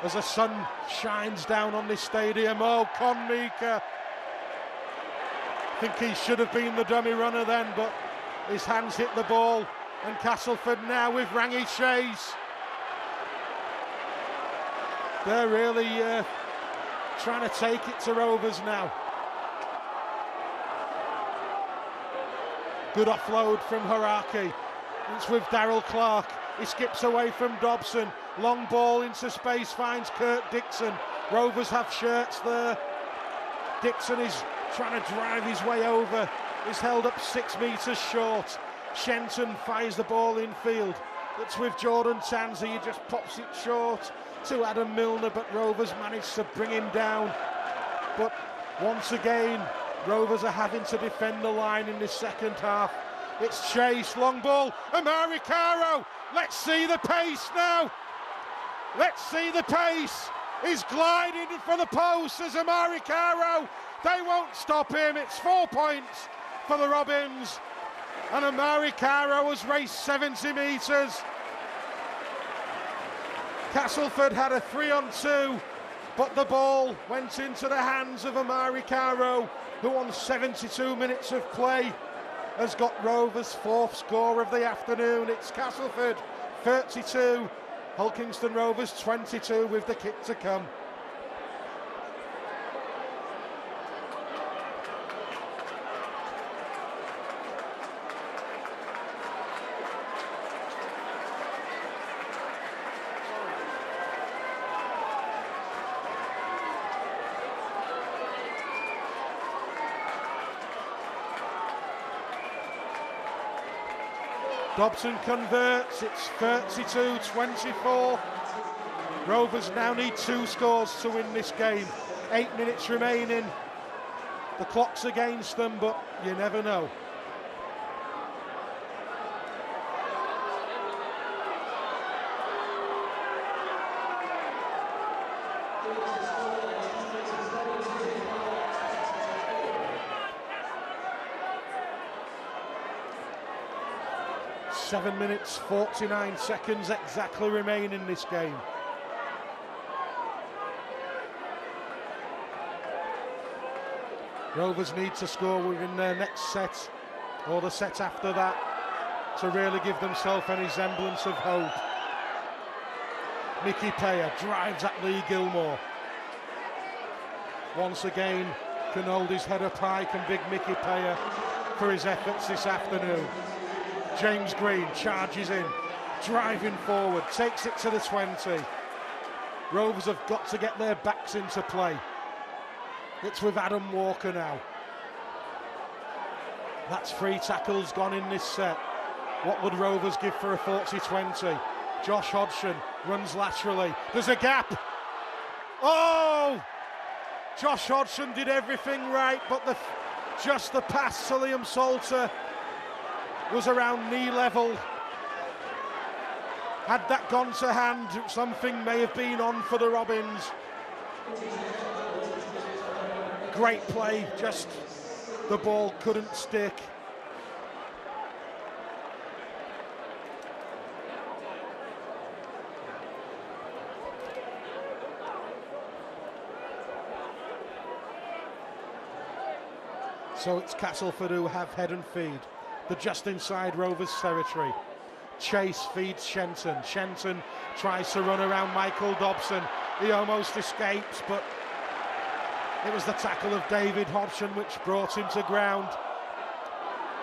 As the sun shines down on this stadium, oh, Conmeeker. I think he should have been the dummy runner then, but his hands hit the ball. And Castleford now with Rangi Chase. They're really trying to take it to Rovers now. Good offload from Haraki. It's with Darryl Clark. He skips away from Dobson. Long ball into space, finds Kurt Dixon. Rovers have shirts there. Dixon is trying to drive his way over. He's held up 6 metres short. Shenton fires the ball in field. It's with Jordan Tanzi. He just pops it short to Adam Milner, but Rovers managed to bring him down. But once again, Rovers are having to defend the line in this second half. It's Chase, long ball, Amari Caro. Let's see the pace now. Let's see the pace. He's gliding for the post as Amari Caro. They won't stop him. It's 4 points for the Robins. And Amari Caro has raced 70 metres. Castleford had a 3-on-2, but the ball went into the hands of Amari Caro, who on 72 minutes of play has got Rovers' 4th score of the afternoon. It's Castleford 32, Hull Kingston Rovers 22 with the kick to come. Dobson converts, it's 32-24. Rovers now need 2 scores to win this game. 8 minutes remaining. The clock's against them, but you never know. Seven minutes, 49 seconds exactly remain in this game. Rovers need to score within their next set or the set after that to really give themselves any semblance of hope. Mickey Payer drives at Lee Gilmore. Once again can hold his head up high, can big Mickey Payer for his efforts this afternoon. James Green charges in, driving forward, takes it to the 20. Rovers have got to get their backs into play. It's with Adam Walker now. That's 3 tackles gone in this set. What would Rovers give for a 40-20? Josh Hodgson runs laterally. There's a gap. Oh! Josh Hodgson did everything right, but just the pass to Liam Salter was around knee level. Had that gone to hand, something may have been on for the Robins. Great play, just the ball couldn't stick. So it's Castleford who have head and feed. They're just inside Rovers territory. Chase feeds Shenton. Shenton tries to run around Michael Dobson. He almost escapes, but it was the tackle of David Hodgson which brought him to ground.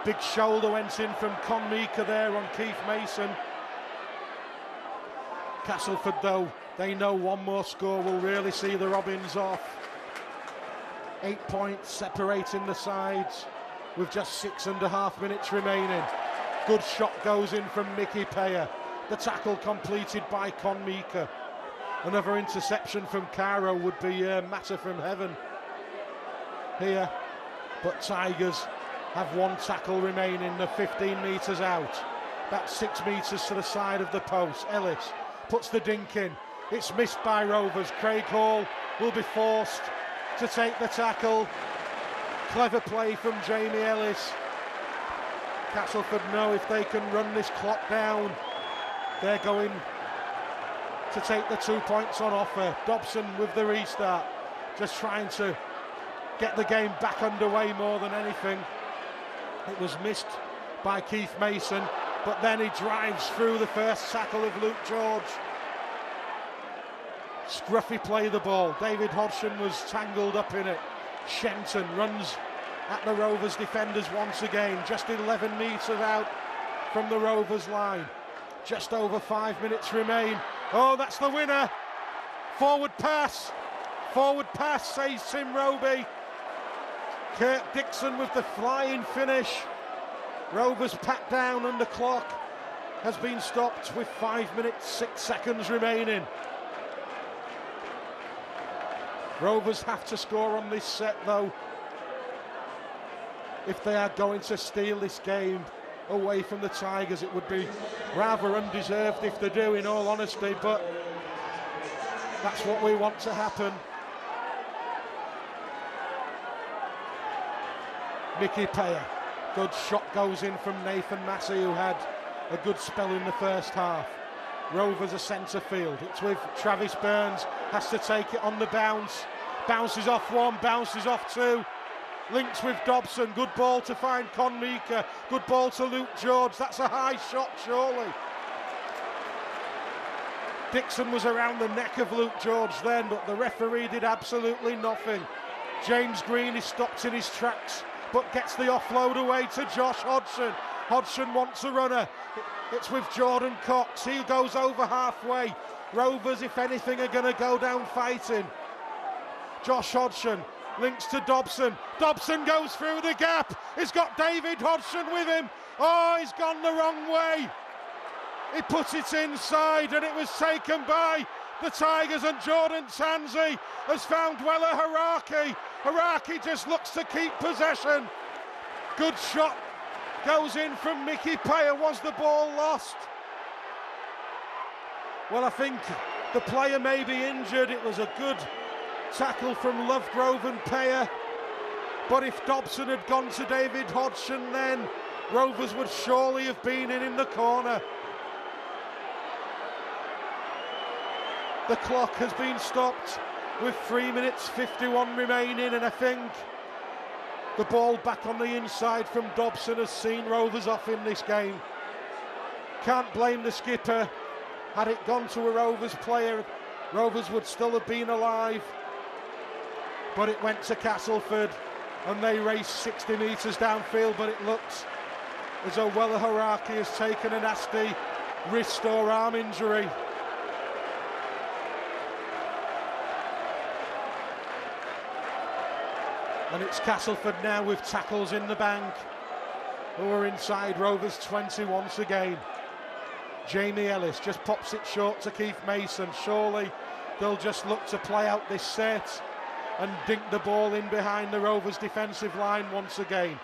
Big shoulder went in from Conmeeker there on Keith Mason. Castleford, though, they know one more score will really see the Robins off. 8 points separating the sides. with just 6.5 minutes remaining. Good shot goes in from Mickey Payer. The tackle completed by Con Mika. Another interception from Caro would be a matter from heaven here. But Tigers have one tackle remaining. They're 15 metres out. About 6 metres to the side of the post. Ellis puts the dink in. It's missed by Rovers. Craig Hall will be forced to take the tackle. Clever play from Jamie Ellis. Castleford know if they can run this clock down, they're going to take the 2 points on offer. Dobson with the restart, just trying to get the game back underway more than anything. It was missed by Keith Mason, but then he drives through the first tackle of Luke George. Scruffy play the ball. David Hodgson was tangled up in it. Shenton runs at the Rovers defenders once again, just 11 metres out from the Rovers line. Just over 5 minutes remain. Oh, that's the winner. Forward pass, says Tim Roby. Kurt Dixon with the flying finish. Rovers packed down and the clock has been stopped with 5 minutes 6 seconds remaining. Rovers have to score on this set though, if they are going to steal this game away from the Tigers. It would be rather undeserved if they do, in all honesty, but that's what we want to happen. Mickey Payer, good shot goes in from Nathan Massey, who had a good spell in the first half. Rovers are centre field. It's with Travis Burns, has to take it on the bounce. Bounces off one, bounces off two. Links with Dobson, good ball to find Con Mika. Good ball to Luke George, that's a high shot surely. Dixon was around the neck of Luke George then, but the referee did absolutely nothing. James Green is stopped in his tracks, but gets the offload away to Josh Hodgson. Hodgson wants a runner. It's with Jordan Cox. He goes over halfway. Rovers, if anything, are going to go down fighting. Josh Hodgson links to Dobson. Dobson goes through the gap. He's got David Hodgson with him. Oh, he's gone the wrong way. He put it inside and it was taken by the Tigers, and Jordan Tanzi has found Wella Haraki. Haraki just looks to keep possession. Good shot goes in from Mickey Payer. Was the ball lost? Well, I think the player may be injured. It was a good tackle from Lovegrove and Payer, but if Dobson had gone to David Hodgson, then Rovers would surely have been in the corner. The clock has been stopped with 3 minutes 51 remaining, and I think the ball back on the inside from Dobson has seen Rovers off in this game. Can't blame the skipper. Had it gone to a Rovers player, Rovers would still have been alive. But it went to Castleford and they raced 60 metres downfield, but it looks as though Wella Haraki has taken a nasty wrist or arm injury. And it's Castleford now with tackles in the bank, who are inside Rovers 20 once again. Jamie Ellis just pops it short to Keith Mason. Surely they'll just look to play out this set and dink the ball in behind the Rovers defensive line once again.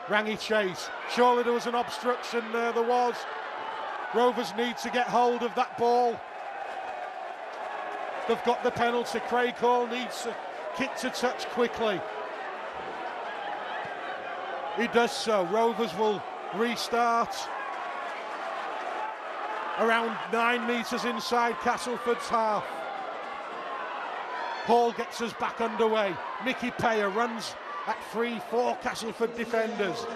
Rangi Chase, surely there was an obstruction there. There was. Rovers need to get hold of that ball. They've got the penalty. Craig Hall needs to kick to touch quickly. He does so. Rovers will restart around 9 metres inside Castleford's half. Hall gets us back underway. Mickey Payer runs at 3-4 Castleford defenders.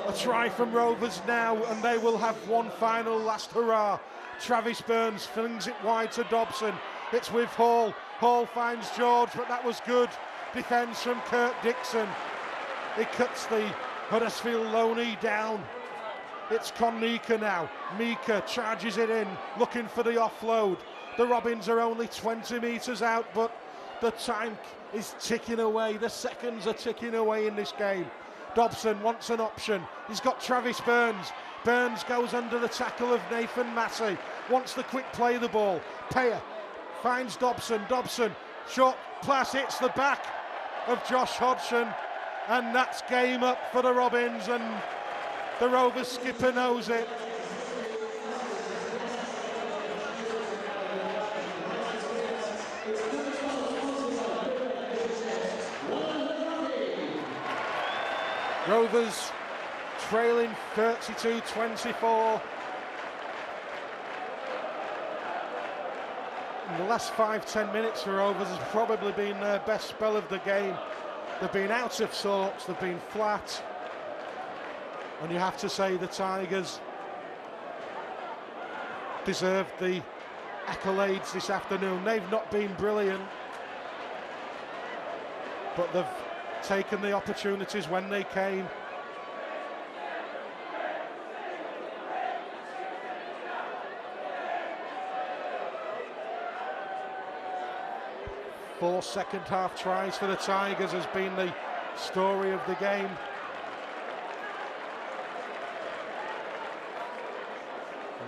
A try from Rovers now, and they will have one final last hurrah. Travis Burns flings it wide to Dobson. It's with Hall. Hall finds George, but that was good defence from Kurt Dixon. He cuts the Huddersfield loanee down. It's Con Mika now. Mika charges it in, looking for the offload. The Robins are only 20 metres out, but the time is ticking away. The seconds are ticking away in this game. Dobson wants an option. He's got Travis Burns. Burns goes under the tackle of Nathan Massey. Wants the quick play the ball. Payer finds Dobson. Dobson, short pass, hits the back of Josh Hodgson. And that's game up for the Robins, and the Rovers skipper knows it. Rovers trailing 32-24. In the last 5-10 minutes for Rovers has probably been their best spell of the game. They've been out of sorts, they've been flat. And you have to say the Tigers deserved the accolades this afternoon. They've not been brilliant, but they've taken the opportunities when they came. Four second half tries for the Tigers has been the story of the game.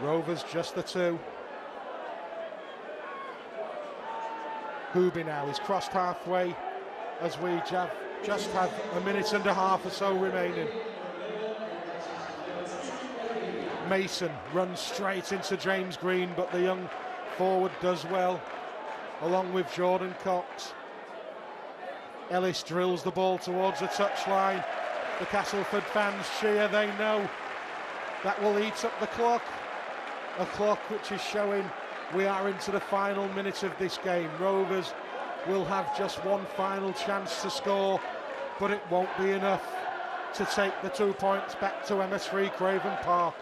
Rovers just the two. Hooby now is crossed halfway as we just have a minute and a half or so remaining. Mason runs straight into James Green, but the young forward does well, along with Jordan Cox. Ellis drills the ball towards the touchline. The Castleford fans cheer, they know that will eat up the clock. A clock which is showing we are into the final minute of this game. Rovers will have just one final chance to score, but it won't be enough to take the 2 points back to MS3 Craven Park.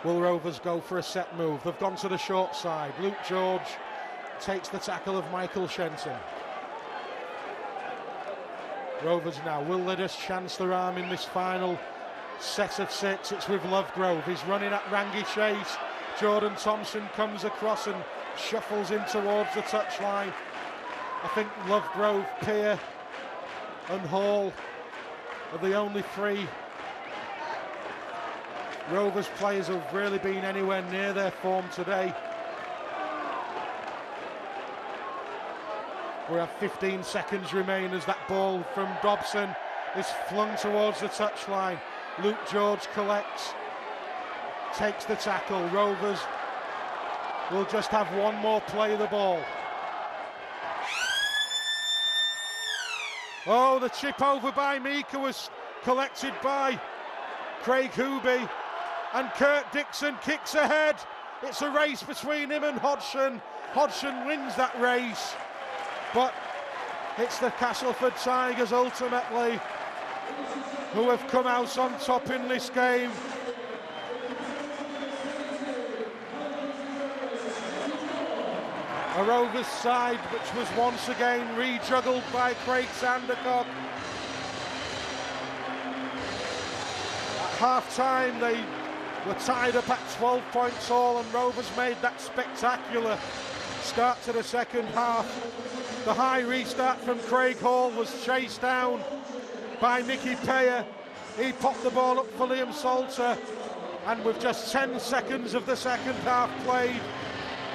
Will Rovers go for a set move? They've gone to the short side. Luke George takes the tackle of Michael Shenton. Rovers now, will they just chance their arm in this final set of six? It's with Lovegrove. He's running at Rangi Chase. Jordan Thompson comes across and shuffles in towards the touchline. I think Lovegrove, Peer and Hall are the only three Rovers players who've really been anywhere near their form today. We have 15 seconds remain as that ball from Dobson is flung towards the touchline. Luke George collects, takes the tackle. Rovers will just have one more play of the ball. Oh, the chip over by Mika was collected by Craig Hooby, and Kurt Dixon kicks ahead. It's a race between him and Hodgson. Hodgson wins that race, but it's the Castleford Tigers ultimately who have come out on top in this game. A Rovers side which was once again rejuggled by Craig Sandercock. At half-time they were tied up at 12 points all, and Rovers made that spectacular start to the second half. The high restart from Craig Hall was chased down by Nicky Payer. He popped the ball up for Liam Salter, and with just 10 seconds of the second half played,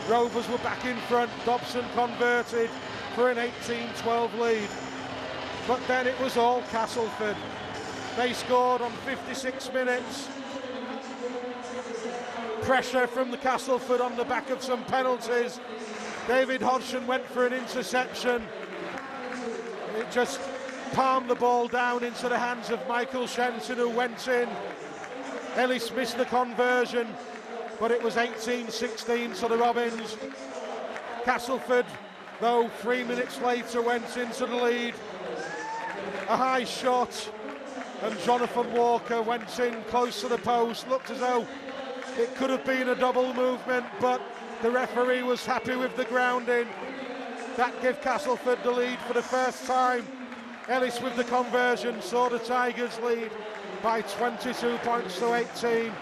Rovers were back in front. Dobson converted for an 18-12 lead. But then it was all Castleford. They scored on 56 minutes. Pressure from the Castleford on the back of some penalties. David Hodgson went for an interception. It just palmed the ball down into the hands of Michael Shenton, who went in. Ellis missed the conversion, but it was 18-16 to the Robins. Castleford, though, 3 minutes later went into the lead. A high shot, and Jonathan Walker went in close to the post. Looked as though it could have been a double movement, but the referee was happy with the grounding. That gave Castleford the lead for the first time. Ellis with the conversion saw the Tigers lead by 22 points to 18.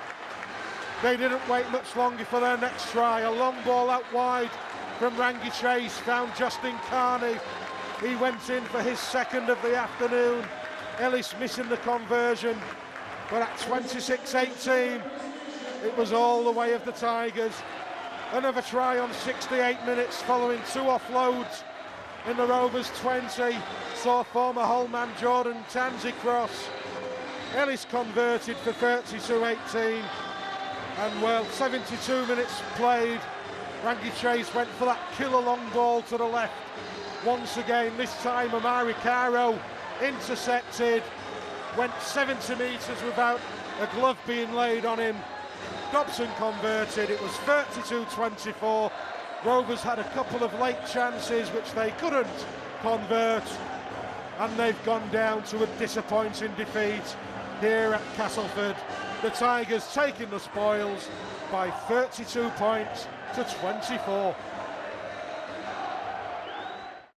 They didn't wait much longer for their next try. A long ball out wide from Rangi Chase found Justin Carney. He went in for his second of the afternoon. Ellis missing the conversion, but at 26-18, it was all the way of the Tigers. Another try on 68 minutes following 2 offloads in the Rovers 20. Saw former Hull man Jordan Tansey cross. Ellis converted for 32-18, and well, 72 minutes played. Rangi Chase went for that killer long ball to the left. Once again, this time Amari Caro intercepted, went 70 metres without a glove being laid on him. Dobson converted, it was 32-24. Rovers had a couple of late chances which they couldn't convert, and they've gone down to a disappointing defeat here at Castleford. The Tigers taking the spoils by 32 points to 24.